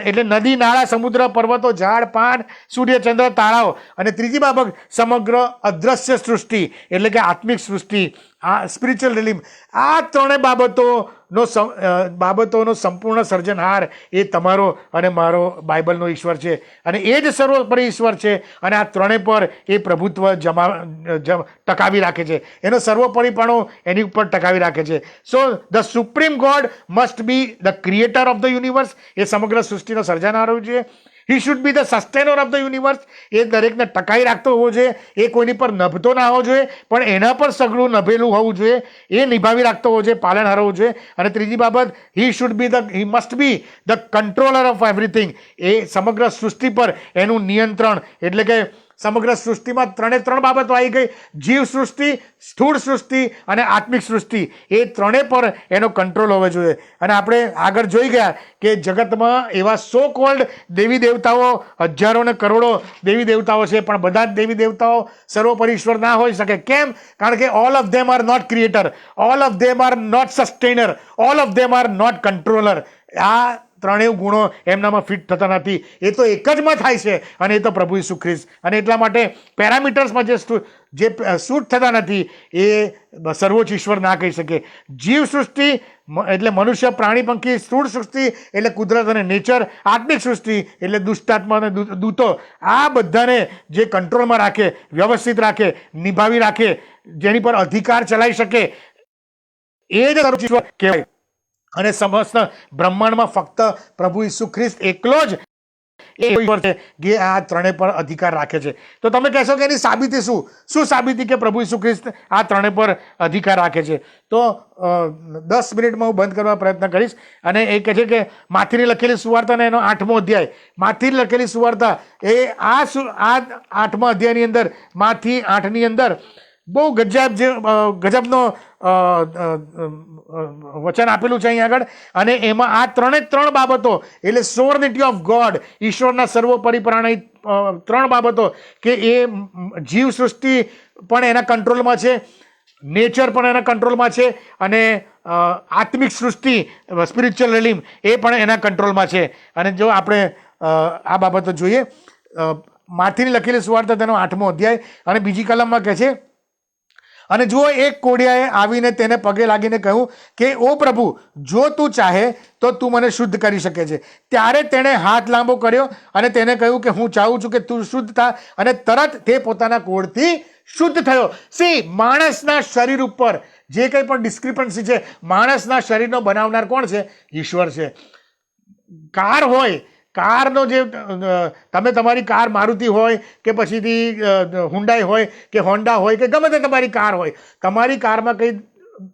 એટલે નદી નાળા સમુદ્ર પર્વતો ઝાડ પાન સૂર્ય ચંદ્ર તારાઓ, અને ત્રીજી બાબત સમગ્ર અદ્રશ્ય સૃષ્ટિ એટલે કે આત્મિક સૃષ્ટિ, આ સ્પિરિચ્યુઅલ રિલીમ. આ 3 બાબતોનો સંપૂર્ણ સર્જનહાર એ તમારો અને મારો બાઇબલનો ઈશ્વર છે. અને એ જ સર્વોપરી ઈશ્વર છે. અને આ 3 પર એ પ્રભુત્વ ટકાવી રાખે છે. એનો સર્વોપરીપણો એની ઉપર ટકાવી રાખે છે. So the supreme God must be the creator of the universe, એ સમગ્ર સૃષ્ટિનો સર્જનહાર હોવો જોઈએ. He should be the sustainer of the universe, એ દરેકને ટકાવી રાખતો હોવો જોઈએ. એ કોઈની પર નભતો ના હોવો જોઈએ, પણ એના પર સગળું નભેલું હોવું જોઈએ. એ નિભાવી રાખતો હોવો જોઈએ, પાલનહાર હોવું જોઈએ. અને ત્રીજી બાબત, he must be the controller of everything, એ સમગ્ર સૃષ્ટિ પર એનું નિયંત્રણ, એટલે કે સમગ્ર સૃષ્ટિમાં 3 બાબતો આવી ગઈ: જીવ સૃષ્ટિ, સ્થૂળ સૃષ્ટિ અને આત્મિક સૃષ્ટિ. એ 3 પર એનો કંટ્રોલ હોવો જોઈએ. અને આપણે આગળ જોઈ ગયા કે જગતમાં એવા સો કોલ્ડ દેવી દેવતાઓ, હજારો ને કરોડો દેવી દેવતાઓ છે, પણ બધા જ દેવી દેવતાઓ સર્વોપરી ઈશ્વર ના હોઈ શકે. કેમ? કારણ કે all of them are not creator, all of them are not sustainer, all of them are not controller. આ 3 ગુણો એમનામાં ફિટ થતા નથી. એ તો એક જ માં થાય છે, અને એ તો પ્રભુ ઈસુ ખ્રિસ્ત. અને એટલા માટે પેરામીટર્સમાં જે શૂટ થતા નથી એ સર્વોચ્ચ ઈશ્વર ના કહી શકે. જીવ સૃષ્ટિ એટલે મનુષ્ય પ્રાણી પંખી, સ્થૂળ સૃષ્ટિ એટલે કુદરત અને નેચર, આત્મિક સૃષ્ટિ એટલે દુષ્ટાત્મા અને દૂતો. આ બધાને જે કંટ્રોલમાં રાખે, વ્યવસ્થિત રાખે, નિભાવી રાખે, જેની પર અધિકાર ચલાવી શકે, એ જ સર્વોચ્ચ ઈશ્વર કહેવાય. અને સમસ્ત બ્રહ્માંડમાં ફક્ત પ્રભુ ઈસુ ખ્રિસ્ત એકલો જ ઈશ્વર છે જે આ 3 પર અધિકાર રાખે છે. તો તમે કહેશો કે એની સાબિતી શું સાબિતી કે પ્રભુ ઈસુ ખ્રિસ્ત આ 3 પર અધિકાર રાખે છે? તો 10 મિનિટમાં હું બંધ કરવા પ્રયત્ન કરીશ. અને એ કહે છે કે માથીની લખેલી સુવાર્તાનો એનો 8મો અધ્યાય, માથીની લખેલી સુવાર્તા એ આ 8મા અધ્યાયની અંદર, માથી 8ની અંદર બહુ ગજબનો વચન આપેલું છે અહીં આગળ. અને એમાં આ 3 બાબતો એટલે સોવર્નિટી ઓફ ગોડ, ઈશ્વરના સર્વોપરીપણાની 3 બાબતો કે એ જીવ સૃષ્ટિ પણ એના કંટ્રોલમાં છે, નેચર પણ એના કંટ્રોલમાં છે, અને આત્મિક સૃષ્ટિ સ્પિરિચ્યુઅલ રિલીમ એ પણ એના કંટ્રોલમાં છે. અને જો આપણે આ બાબતો જોઈએ, માથીની લખેલી સુવાર્તા તેનો 8મો અધ્યાય અને બીજી કલમમાં કહે છે, અને જુઓ, એક કોડિયાએ આવીને તેને પગે લાગીને કહ્યું કે ઓ પ્રભુ, જો તું ચાહે તો તું મને શુદ્ધ કરી શકે છે. ત્યારે તેણે હાથ લાંબો કર્યો અને તેને કહ્યું કે હું ચાહું છું કે તું શુદ્ધ થા. અને તરત તે પોતાના કોઢથી શુદ્ધ થયો. માણસના શરીર ઉપર જે કંઈ પણ ડિસ્ક્રિપન્સી છે, માણસના શરીરનો બનાવનાર કોણ છે? ઈશ્વર છે. કાર હોય, કારનો જે તમે તમારી કાર મારુતિ હોય કે પછીથી હુન્ડાઈ હોય કે હોન્ડા હોય કે ગમે તે તમારી કાર હોય, તમારી કારમાં કંઈ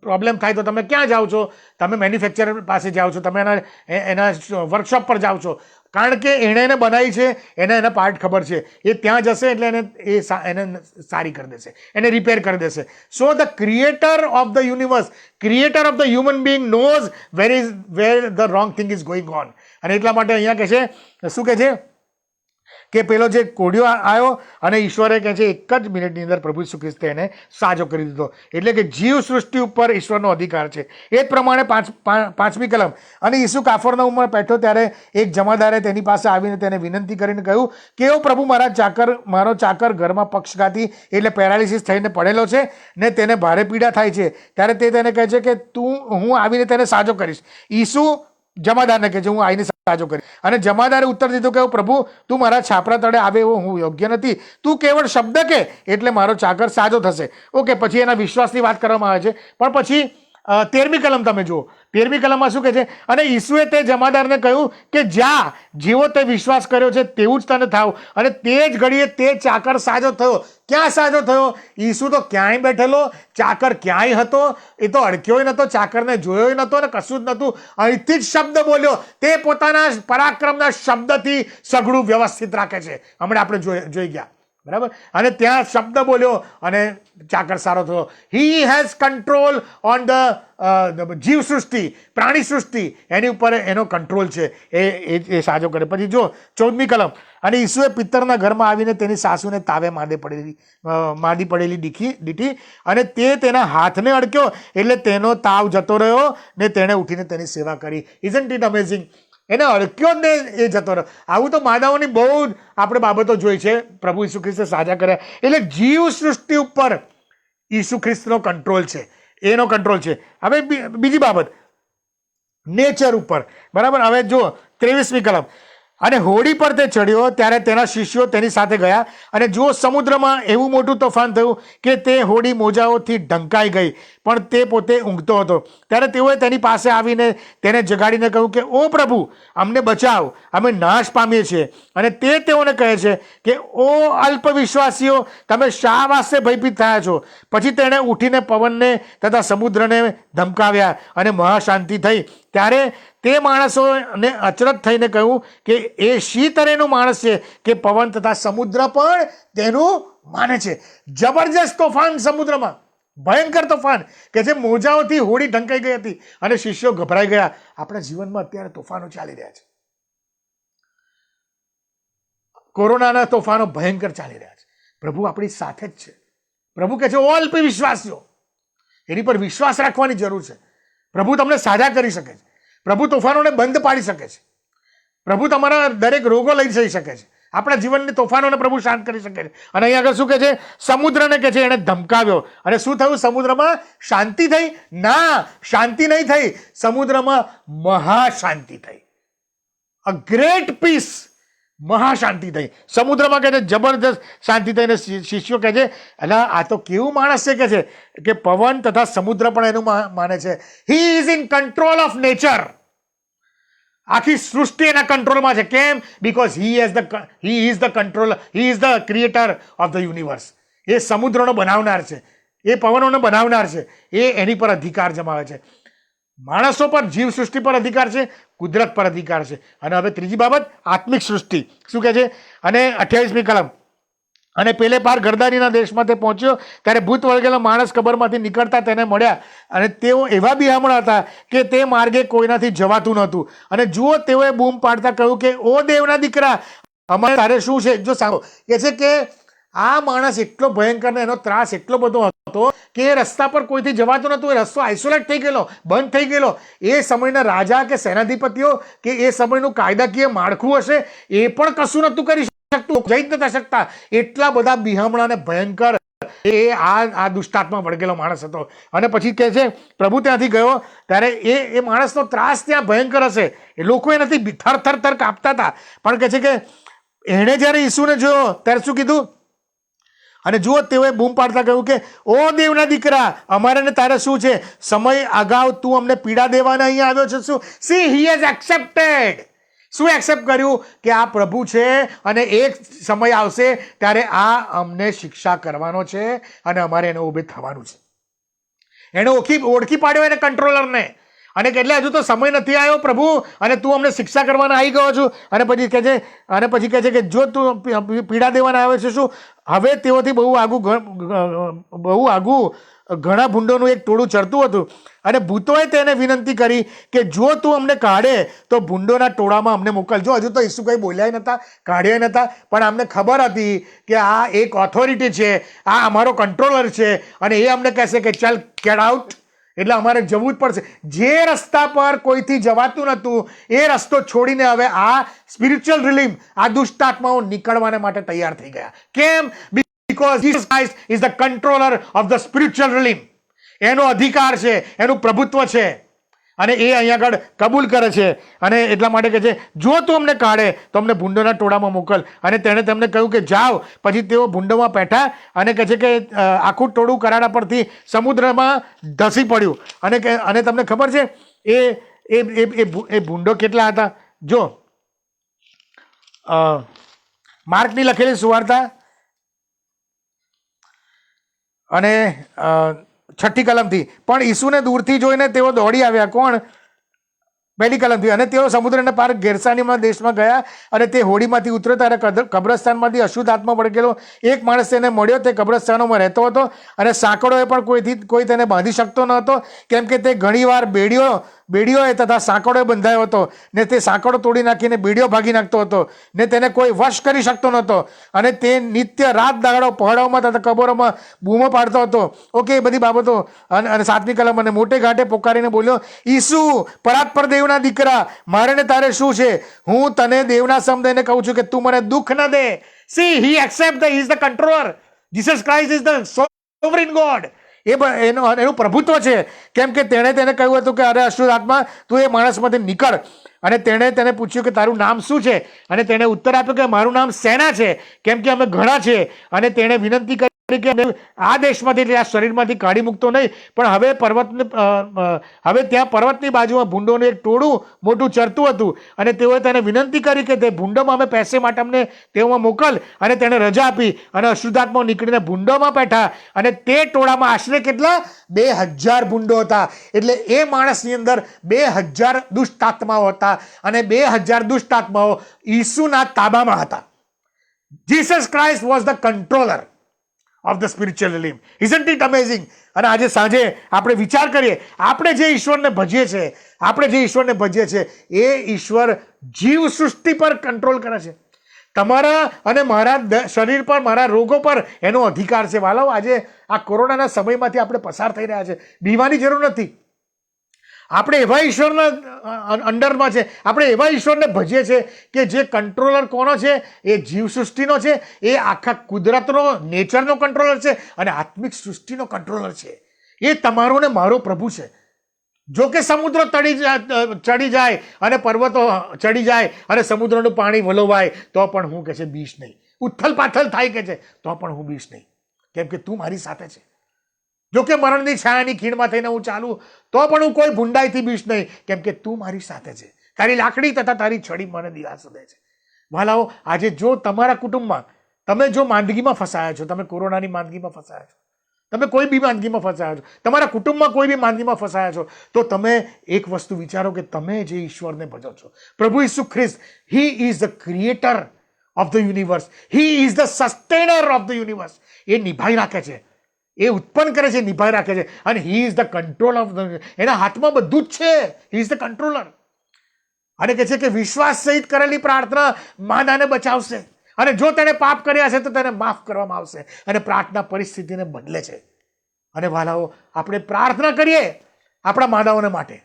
પ્રોબ્લેમ થાય તો તમે ક્યાં જાઓ છો? તમે મેન્યુફેક્ચરર પાસે જાઓ છો, તમે એના વર્કશોપ પર જાઓ છો. કારણ કે એણે એને બનાવી છે, એના પાર્ટ ખબર છે. એ ત્યાં જશે એટલે એને સારી કરી દેશે, એને રિપેર કરી દેશે. So the creator of the universe, creator of the human being knows where the wrong thing is going on. અને એટલા માટે અહીંયા કહે છે, શું કહે છે કે પેલો જે કોડિયો આવ્યો અને ઈશ્વરે કહે છે 1 જ મિનિટની અંદર પ્રભુ ઈસુ ખ્રિસ્તે એને સાજો કરી દીધો. એટલે કે જીવ સૃષ્ટિ ઉપર ઈશ્વરનો અધિકાર છે. એ જ પ્રમાણે 5મી કલમ, અને ઈસુ કાફરનાહુમમાં બેઠો ત્યારે એક જમાદારે તેની પાસે આવીને તેને વિનંતી કરીને કહ્યું કે ઓ પ્રભુ, મારો ચાકર ઘરમાં પક્ષઘાતી એટલે પેરાલિસિસ થઈને પડેલો છે ને તેને ભારે પીડા થાય છે. ત્યારે તે તેને કહે છે કે હું આવીને તેને સાજો કરીશ. ઈસુ જમાદારને કહે છે હું આવીને સાજો કરીશ. અને જમાદારે ઉત્તર દીધો કે પ્રભુ, તું મારા છાપરા તળે આવે એવો હું યોગ્ય નથી. તું કેવળ શબ્દ કે એટલે મારો ચાકર સાજો થશે. ઓકે, પછી એના વિશ્વાસની વાત કરવામાં આવે છે. પણ પછી 13મી કલમ તમે જુઓ. 13મી કલમમાં શું કહે છે? અને ઈસુએ તે જમાદારને કહ્યું કે જા, જેવો તે વિશ્વાસ કર્યો છે તેવું જ તને થાવ. અને તે જ ઘડીએ તે ચાકર સાજો થયો. ક્યાં સાજો થયો? ઈસુ તો ક્યાંય બેઠેલો, ચાકર ક્યાંય હતો, એ તો અડક્યોય નહોતો, ચાકરને જોયોય નહોતો ને કશું જ નહોતું. અહીંથી જ શબ્દ બોલ્યો. તે પોતાના પરાક્રમના શબ્દથી સઘળું વ્યવસ્થિત રાખે છે. હમણાં આપણે જોઈ ગયા, બરાબર. અને ત્યાં શબ્દ બોલ્યો અને ચાકર સારો થયો. He has control on the જીવ સૃષ્ટિ, પ્રાણી સૃષ્ટિ, એની ઉપર એનો કંટ્રોલ છે. એ સાજો કરે. પછી જો 14મી કલમ. અને ઈસુએ પિત્તરના ઘરમાં આવીને તેની સાસુને તાવે માંદી પડેલી દીઠી અને તે તેના હાથને અડક્યો એટલે તેનો તાવ જતો રહ્યો ને તેણે ઉઠીને તેની સેવા કરી. Isn't it amazing? એને અડક્યો જ ને એ જતો રહ્યો. આવું તો માનવોની બહુ જ આપણે બાબતો જોઈ છે. પ્રભુ ઈસુ ખ્રિસ્તે સાજા કર્યા. એટલે જીવ સૃષ્ટિ ઉપર ઈસુ ખ્રિસ્તનો કંટ્રોલ છે, એનો કંટ્રોલ છે. હવે બીજી બાબત, નેચર ઉપર, બરાબર. હવે જો 23મી કલમ. અને હોડી પર તે ચડ્યો ત્યારે તેના શિષ્યો તેની સાથે ગયા. અને જો સમુદ્રમાં એવું મોટું તોફાન થયું કે તે હોડી મોજાઓથી ઢંકાઈ ગઈ, પણ તે પોતે ઊંઘતો હતો. ત્યારે તેઓએ તેની પાસે આવીને તેને જગાડીને કહ્યું કે ઓ પ્રભુ, અમને બચાવ, અમે નાશ પામીએ છીએ. અને તે તેઓને કહે છે કે ઓ અલ્પ વિશ્વાસીઓ, તમે શા વાસ્તે ભયભીત થયા છો? પછી તેણે ઉઠીને પવનને તથા સમુદ્રને ધમકાવ્યા અને મહાશાંતિ થઈ. ત્યારે તે માણસોને અચરજ થઈને કહ્યું કે એ શી તરહનું માણસ છે કે પવન તથા સમુદ્ર પણ તેનું માને છે. જબરજસ્ત તોફાન સમુદ્રમાં, ભયંકર તોફાન કે જે મોજાઓથી હોડી ઢંકાઈ ગઈ હતી અને શિષ્યો ગભરાઈ ગયા. આપણા જીવનમાં અત્યારે તોફાનો ચાલી રહ્યા છે. કોરોનાના તોફાનો ભયંકર ચાલી રહ્યા છે. પ્રભુ આપણી સાથે જ છે. પ્રભુ કહે છે ઓ અલ્પ વિશ્વાસીઓ, એની પર વિશ્વાસ રાખવાની જરૂર છે. પ્રભુ તમને સાજા કરી શકે છે. પ્રભુ તોફાનોને બંધ પાડી શકે છે. પ્રભુ તમારા દરેક રોગો લઈ જઈ શકે છે. આપણા જીવનની તોફાનોને પ્રભુ શાંત કરી શકે છે. અને અહીંયા આગળ શું કહે છે? સમુદ્રને કહે છે એણે ધમકાવ્યો. અને શું થયું? સમુદ્રમાં શાંતિ થઈ? ના, શાંતિ નહીં થઈ. સમુદ્રમાં મહાશાંતિ થઈ. અ ગ્રેટ પીસ, મહાશાંતિ થઈ સમુદ્રમાં. કહે છે જબરદસ્ત શાંતિ થઈને શિષ્યો કહે છે એટલે આ તો કેવું માણસ છે કે પવન તથા સમુદ્ર પણ એનું માને છે. He is in control of nature. આખી સૃષ્ટિ એના કંટ્રોલમાં છે. કેમ? Because he is the controller, he is the creator of the universe. એ સમુદ્રનો બનાવનાર છે, એ પવનોનો બનાવનાર છે, એ એની પર અધિકાર જમાવે છે. માણસો પર, જીવ સૃષ્ટિ પર અધિકાર છે, કુદરત પર અધિકાર છે. અને હવે ત્રીજી બાબત, આત્મિક સૃષ્ટિ. શું કહે છે? અને 28મી કલમ. અને પેલે પાર ગરદાનીના દેશમાં તે પહોંચ્યો ત્યારે ભૂત વળગેલો માણસ કબરમાંથી નીકળતા તેને મળ્યા. અને તેઓ એવા બિહામણા હતા કે તે માર્ગે કોઈનાથી જવાતું નહોતું. અને જુઓ, તેઓએ બૂમ પાડતા કહ્યું કે ઓ દેવના દીકરા, અમારે તારે શું છે? જો સાંભળો, કે છે કે આ માણસ એટલો ભયંકર ને એનો ત્રાસ એટલો બધો હતો કે એ રસ્તા પર કોઈથી જવાતું નહોતું. એ રસ્તો આઇસોલેટ થઈ ગયેલો, બંધ થઈ ગયેલો. એ સમયના રાજા કે સેનાધિપતિઓ કે એ સમયનું કાયદાકીય માળખું હશે, એ પણ કશું નહોતું કરી શકતું, જઈ જ નતા શકતા. એટલા બધા બિહામણા ને ભયંકર એ આ દુષ્ટાત્મા વળગેલો માણસ હતો. અને પછી કહે છે પ્રભુ ત્યાંથી ગયો ત્યારે એ માણસનો ત્રાસ ત્યાં ભયંકર હશે. એ લોકો એ નથી થર થર થર કાપતા હતા. પણ કહે છે કે એણે જ્યારે ઈસુને જોયો ત્યારે શું કીધું? અને જુઓ, તેઓએ બૂમ પાડતા કહ્યું કે ઓ દેવના દીકરા, અમારે ને તારે શું છે? સમય અગાઉ તું અમને પીડા દેવાના અહીંયા આવ્યો છે શું? C, he has accepted. શું એક્સેપ્ટ કર્યું? કે આ પ્રભુ છે અને એક સમય આવશે ત્યારે આ અમને શિક્ષા કરવાનો છે અને અમારે એને ઊભે થવાનું છે. એને ઓળખી પાડ્યો એને કંટ્રોલરને. અને એટલે હજુ તો સમય નથી આવ્યો પ્રભુ અને તું અમને શિક્ષા કરવાના આવી ગયો છું. અને પછી કહે છે કે જો તું પીડા દેવાના આવે છે શું? હવે તેઓથી બહુ આગું ઘણા ભૂંડોનું એક ટોળું ચડતું હતું. અને ભૂતોએ તેને વિનંતી કરી કે જો તું અમને કાઢે તો ભૂંડોના ટોળામાં અમને મોકલજો. હજુ તો ઈસુ કંઈ બોલ્યા નહોતા, કાઢ્યા નહોતા, પણ અમને ખબર હતી કે આ એક ઓથોરિટી છે, આ અમારો કંટ્રોલર છે અને એ અમને કહેશે કે ચાલ ગેટ આઉટ. એટલે અમારે જવું જ પડશે. જે રસ્તા પર કોઈથી જવાતું નહોતું એ રસ્તો છોડીને હવે આ સ્પિરિચ્યુઅલ રિલીમ, આ દુષ્ટાત્માઓ નીકળવાને માટે તૈયાર થઈ ગયા. કેમ? Because Jesus Christ is the controller of the spiritual realm. એનો અધિકાર છે, એનું પ્રભુત્વ છે. અને એ અહીંયા આગળ કબૂલ કરે છે અને એટલા માટે કહે છે જો તું અમને કાઢે તો અમને ભૂંડોના ટોળામાં મોકલ. અને તેણે તેમને કહ્યું કે જાઓ. પછી તેઓ ભૂંડોમાં બેઠા અને કહે છે કે આખું ટોળું કરાડા પરથી સમુદ્રમાં ધસી પડ્યું. અને તમને ખબર છે એ એ એ ભૂંડો કેટલા હતા? જો માર્કની લખેલી સુવાર્તા અને 6ઠ્ઠી કલમથી. પણ ઈસુને દૂરથી જોઈને તેઓ દોડી આવ્યા. કોણ? 1લી કલમથી. અને તેઓ સમુદ્રના પાર ગેરસાનીમાં દેશમાં ગયા અને તે હોડીમાંથી ઉતર્યો ત્યારે કબ્રસ્તાનમાંથી અશુદ્ધ આત્મા વળગેલો એક માણસ તેને મળ્યો. તે કબ્રસ્તાનોમાં રહેતો હતો અને સાંકળોએ પણ કોઈ તેને બાંધી શકતો ન હતો, કેમ કે તે ઘણીવાર બેડીઓએ તથા સાંકળોએ બંધાયો હતો ને તે સાંકળો તોડી નાખીને બેડીઓ ભાગી નાખતો હતો ને તેને કોઈ વશ કરી શકતો નહોતો. અને તે નિત્ય રાત દાડો પહાડોમાં તથા કબરોમાં બૂમો પાડતો હતો. ઓકે, એ બધી બાબતો. અને 7મી કલમ. અને મોટે ઘાટે પોકારીને બોલ્યો, ઈસુ પરાત્પર દેવના દીકરા, મારે ને તારે શું છે? હું તને દેવના સમ દઈને કહું છું કે તું મને દુઃખ ન દે. See, he accept he is the controller. Jesus Christ is the sovereign God. એનું પ્રભુત્વ છે. કેમ કે તેણે તેને કહ્યું હતું કે અરે અશુદ્ધ આત્મા, તું એ માણસમાંથી નીકળ. અને તેણે તેને પૂછ્યું કે તારું નામ શું છે? અને તેણે ઉત્તર આપ્યો કે મારું નામ સેના છે, કેમ કે અમે ઘણા છે. અને તેણે વિનંતી કરી કે આ દેશમાંથી, એટલે આ શરીરમાંથી કાઢી મૂકતો નહીં. પણ હવે ત્યાં પર્વતની બાજુમાં ભૂંડોનું એક ટોળું મોટું ચરતું હતું અને તેઓએ તેને વિનંતી કરી કે તે ભૂંડોમાં અમે પેસે માટે અમને તેઓમાં મોકલ. અને તેણે રજા આપી અને અશુદ્ધાત્માઓ નીકળીને ભૂંડોમાં બેઠા. અને તે ટોળામાં આશરે કેટલા? 2000 ભૂંડો હતા. એટલે એ માણસની અંદર 2000 દુષ્ટ આત્માઓ હતા અને 2000 દુષ્ટ આત્માઓ ઈસુના તાબામાં હતા. Jesus Christ was the controller of the spiritual realm. Isn't it amazing? અને આજે સાંજે આપણે વિચાર કરીએ, આપણે જે ઈશ્વરને ભજીએ છીએ એ ઈશ્વર જીવ સૃષ્ટિ પર કંટ્રોલ કરે છે. તમારા અને મારા શરીર પર, મારા રોગો પર એનો અધિકાર છે. વાલાઓ, આજે આ કોરોનાના સમયમાંથી આપણે પસાર થઈ રહ્યા છે. બીવાની જરૂર નથી. આપણે એવા ઈશ્વરના અંડરમાં છે, આપણે એવા ઈશ્વરને ભજીએ છીએ કે જે કંટ્રોલર કોનો છે? એ જીવ સૃષ્ટિનો છે, એ આખા કુદરતનો, નેચરનો કંટ્રોલર છે અને આત્મિક સૃષ્ટિનો કંટ્રોલર છે. એ તમારો ને મારો પ્રભુ છે. જો કે સમુદ્ર ચડી જાય અને પર્વતો ચડી જાય અને સમુદ્રનું પાણી વલોવાય તો પણ હું કહે છે બીશ નહીં. ઉથલ પાથલ થાય કે છે તો પણ હું બીશ નહીં, કેમ કે તું મારી સાથે છે. જો કે મરણની છાયાની ખીણમાં થઈને હું ચાલું તો પણ હું કોઈ ભૂંડાઈથી બીશ નહીં, કેમ કે તું મારી સાથે છે. તારી લાકડી તથા તારી છડી મને દિલાસો દે છે. વાલાઓ, આજે જો તમારા કુટુંબમાં તમે જો માંદગીમાં ફસાયા છો, તમે કોરોનાની માંદગીમાં ફસાયા છો, તમે કોઈ બી માંદગીમાં ફસાયા છો, તમારા કુટુંબમાં કોઈ બી માંદગીમાં ફસાયા છો, તો તમે એક વસ્તુ વિચારો કે તમે જે ઈશ્વરને ભજો છો, પ્રભુ ઈસુ ખ્રિસ્ત, he is the creator of the universe, he is the sustainer of the universe. એ નિભાઈ રાખે છે, એ ઉત્પન્ન કરે છે, નિભાઈ રાખે છે. અને હી is the control of the, એના હાથમાં બધું જ છે. He is the controller. અને કહે છે કે વિશ્વાસ સહિત કરેલી પ્રાર્થના માદાને બચાવશે અને જો તેણે પાપ કર્યા છે તો તેને માફ કરવામાં આવશે અને પ્રાર્થના પરિસ્થિતિને બદલે છે. અને વાલાઓ, આપણે પ્રાર્થના કરીએ આપણા માદાઓને માટે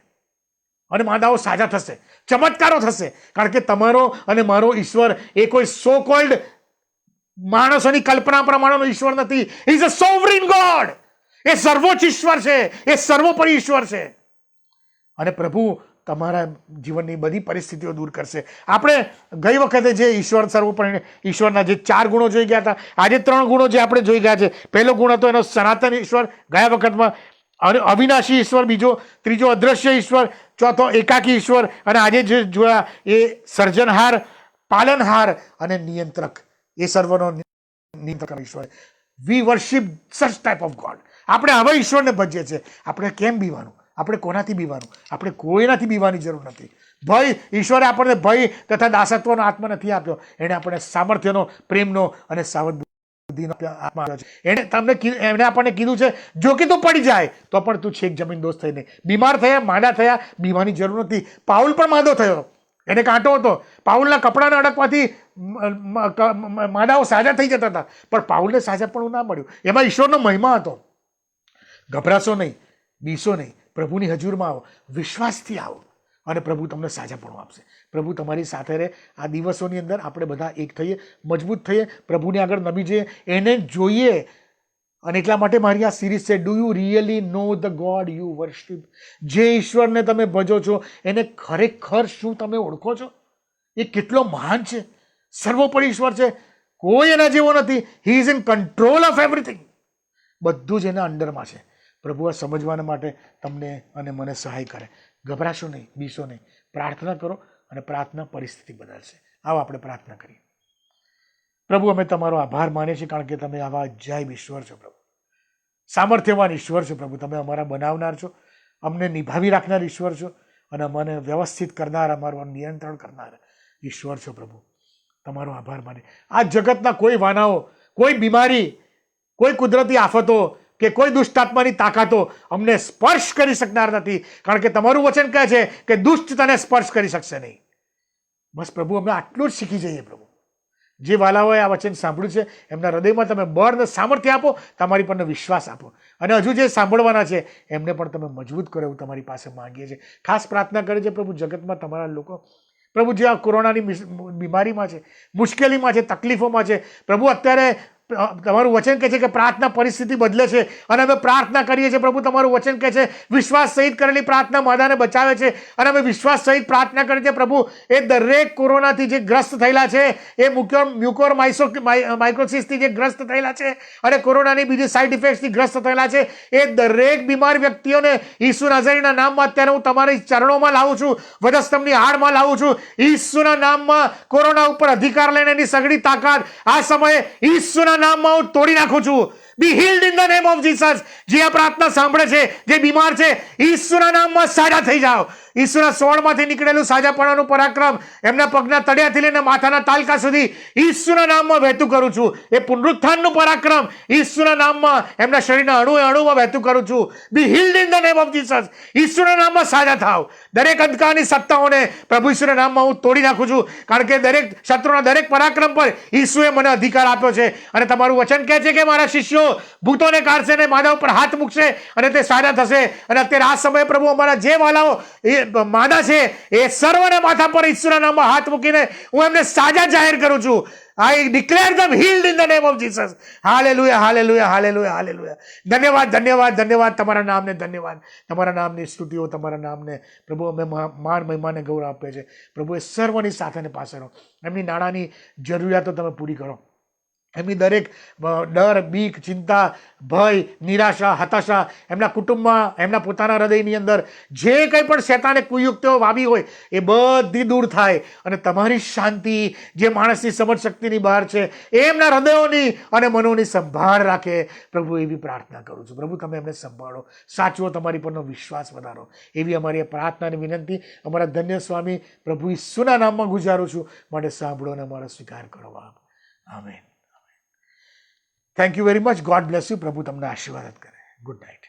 અને માદાઓ સાજા થશે, ચમત્કારો થશે. કારણ કે તમારો અને મારો ઈશ્વર એ કોઈ સો કોલ્ડ માણસોની કલ્પના પ્રમાણેનો ઈશ્વર નથી. He is a sovereign God. એ સર્વોચ્ચ ઈશ્વર છે, એ સર્વોપરી ઈશ્વર છે. અને પ્રભુ તમારા જીવનની બધી પરિસ્થિતિઓ દૂર કરશે. આપણે ગઈ વખતે જે ઈશ્વર સર્વોપરી ઈશ્વરના જે 4 ગુણો જોઈ ગયા હતા, આજે 3 ગુણો જે આપણે જોઈ ગયા છે. પહેલો ગુણ હતો એનો સનાતન ઈશ્વર, ગયા વખતમાં અવિનાશી ઈશ્વર, બીજો, ત્રીજો અદ્રશ્ય ઈશ્વર, ચોથો એકાકી ઈશ્વર, અને આજે જે જોયા એ સર્જનહાર, પાલનહાર અને નિયંત્રક. એ સર્વનો નિયંત્રક ઈશ્વર. વી વર્શિપ સચ ટાઈપ ઓફ ગોડ. આપણે આવા ઈશ્વરને ભજીએ છીએ. આપણે કેમ બીવાનું? આપણે કોનાથી બીવાનું? આપણે કોઈનાથી બીવાની જરૂર નથી. ભય, ઈશ્વરે આપણને ભય તથા દાસત્વનો આત્મા નથી આપ્યો. એણે આપણને સામર્થ્યનો, પ્રેમનો અને સાવધ બુદ્ધિનો આત્મા આપ્યો છે. એણે આપણને કીધું છે જો કે તું પડી જાય તો પણ તું છેક જમીન દોસ્ત થઈને, બીમાર થયા, માંદા થયા, બીવાની જરૂર નથી. પાઉલ પણ માંદો થયો, એને કાંટો હતો. પાઉલના કપડાના અડકવાથી માદાઓ સાજા થઈ જતા હતા, પણ પાઉલને સાજા પણ ના મળ્યું. એમાં ઈશ્વરનો મહિમા હતો. ગભરાશો નહીં, બીસો નહીં, પ્રભુની હજુરમાં આવો, વિશ્વાસથી આવો અને પ્રભુ તમને સાજાપણું આપશે. પ્રભુ તમારી સાથે રહે. આ દિવસોની અંદર આપણે બધા એક થઈએ, મજબૂત થઈએ, પ્રભુની આગળ નમી જઈએ, એને જોઈએ અને એટલા માટે મારી આ સિરીઝ છે, do you really know the God you worship? જે ઈશ્વરને તમે ભજો છો એને ખરેખર શું તમે ઓળખો છો? એ કેટલો મહાન છે, સર્વોપરી ઈશ્વર છે, કોઈ એના જેવો નથી. He is in control of everything. બધું જ એના અંડરમાં છે. પ્રભુ આ સમજવાના માટે તમને અને મને સહાય કરે. ગભરાશો નહીં, બીસો નહીં, પ્રાર્થના કરો અને પ્રાર્થના પરિસ્થિતિ બદલશે. આવો આપણે પ્રાર્થના કરીએ. પ્રભુ, અમે તમારો આભાર માનીએ છીએ, કારણ કે તમે આવા અજાયબ ઈશ્વર છો પ્રભુ, સામર્થ્યવાન ઈશ્વર છો પ્રભુ. તમે અમારા બનાવનાર છો, અમને નિભાવી રાખનાર ઈશ્વર છો અને અમને વ્યવસ્થિત કરનાર, અમારું નિયંત્રણ કરનાર ઈશ્વર છો પ્રભુ. તમારો આભાર માને. આ જગતના કોઈ વાનાઓ, કોઈ બીમારી, કોઈ કુદરતી આફતો કે કોઈ દુષ્ટાત્માની તાકાતો અમને સ્પર્શ કરી શકનાર નથી, કારણ કે તમારું વચન કહે છે કે દુષ્ટ તને સ્પર્શ કરી શકશે નહીં. બસ પ્રભુ, અમે આટલું જ શીખી જઈએ પ્રભુ. જે વાલાઓએ આ વચન સાંભળ્યું છે એમના હૃદયમાં તમે બળ ને સામર્થ્ય આપો, તમારી પરનો વિશ્વાસ આપો, અને હજુ જે સાંભળવાના છે એમને પણ તમે મજબૂત કરો એવું તમારી પાસે માંગીએ છીએ. ખાસ પ્રાર્થના કરીએ છીએ પ્રભુ, જગતમાં તમારા લોકો પ્રભુ જે આ કોરોનાની બીમારીમાં છે, મુશ્કેલીમાં છે, તકલીફોમાં છે પ્રભુ, અત્યારે તમારું વચન કહે છે કે પ્રાર્થના પરિસ્થિતિ બદલે છે, અને અમે પ્રાર્થના કરીએ છીએ પ્રભુ. તમારું વચન કહે છે વિશ્વાસ સહિત કરેલી પ્રાર્થના માદાને બચાવે છે, અને અમે વિશ્વાસ સહિત પ્રાર્થના કરીએ છીએ પ્રભુ. એ દરેક કોરોનાથી જે ગ્રસ્ત થયેલા છે, એ મ્યુકોર માઇક્રોસિસથી જે ગ્રસ્ત થયેલા છે અને કોરોનાની બીજી સાઇડ ઇફેક્ટ્સથી ગ્રસ્ત થયેલા છે, એ દરેક બીમાર વ્યક્તિઓને ઈસુ નાઝરીના નામમાં અત્યારે હું તમારી ચરણોમાં લાવું છું, વધસ્તંભની હાડમાં લાવું છું. ઈસુના નામમાં કોરોના ઉપર અધિકાર લઈને એની સગડી તાકાત આ સમયે ઈસુના નામમાં હું તોડી નાખું છું. Be healed in the name of Jesus. જે આ પ્રાર્થના સાંભળે છે, જે બીમાર છે, ઈસુના નામમાં સાજા થઈ જાઓ. ઈસુના સોળમાંથી નીકળેલું સાજાપણાનું પરાક્રમ એમના પગના તળિયાથી લઈને માથાના તાલકા સુધી ઈસુના નામમાં વહેતું કરું છું. એ પુનરુત્થાનનું પરાક્રમ ઈસુના નામમાં એમના શરીરના અણુએ અણુમાં વહેતું કરું છું. Be healed in the name of Jesus. ઈસુના નામમાં સાજા થાવ. દરેક અંધકારની સત્તાઓને પ્રભુ ઈસુના નામમાં હું તોડી નાખું છું, કારણ કે દરેક શત્રુના દરેક પરાક્રમ પર ઈસુએ મને અધિકાર આપ્યો છે. અને તમારું વચન કહે છે કે મારા શિષ્યો ભૂતોને કાઢશે અને માદા ઉપર હાથ મૂકશે અને તે સાજા થશે. અને અત્યારે આ સમયે પ્રભુ, અમારા જે વાલાઓ એ માદા છે એ સર્વના માથા પર ઈસુના નામમાં હાથ મૂકીને હું એમને સાજા જાહેર કરું છું. I declare them healed in the name of Jesus. Hallelujah, hallelujah, hallelujah, hallelujah. ધન્યવાદ, ધન્યવાદ, ધન્યવાદ. તમારા નામને ધન્યવાદ, તમારા નામની સ્તુતિઓ, તમારા નામને પ્રભુ અમે માન મહિમાને ગૌરવ આપીએ છીએ પ્રભુ. એ સર્વની સાથે ને પાસે રહો. એમની નાણાંની જરૂરિયાતો તમે પૂરી કરો. એમની દરેક ડર, બીક, ચિંતા, ભય, નિરાશા, હતાશા એમના કુટુંબમાં, એમના પોતાના હૃદયની અંદર જે કંઈ પણ શેતાને કુયુક્તિઓ વાવી હોય એ બધી દૂર થાય, અને તમારી શાંતિ જે માણસની સમજ શક્તિની બહાર છે એ એમના હૃદયોની અને મનોની સંભાળ રાખે પ્રભુ. એવી પ્રાર્થના કરું છું પ્રભુ. તમે એમને સંભાળો, સાચવો, તમારી પરનો વિશ્વાસ વધારો, એવી અમારી પ્રાર્થનાની વિનંતી અમારા ધન્ય સ્વામી પ્રભુ ઈસુના નામમાં ગુજારું છું. માટે સાંભળો અને અમારો સ્વીકાર કરો. Amen. Thank you very much. God bless you. પ્રભુ તમને આશીર્વાદ કરે. Good night.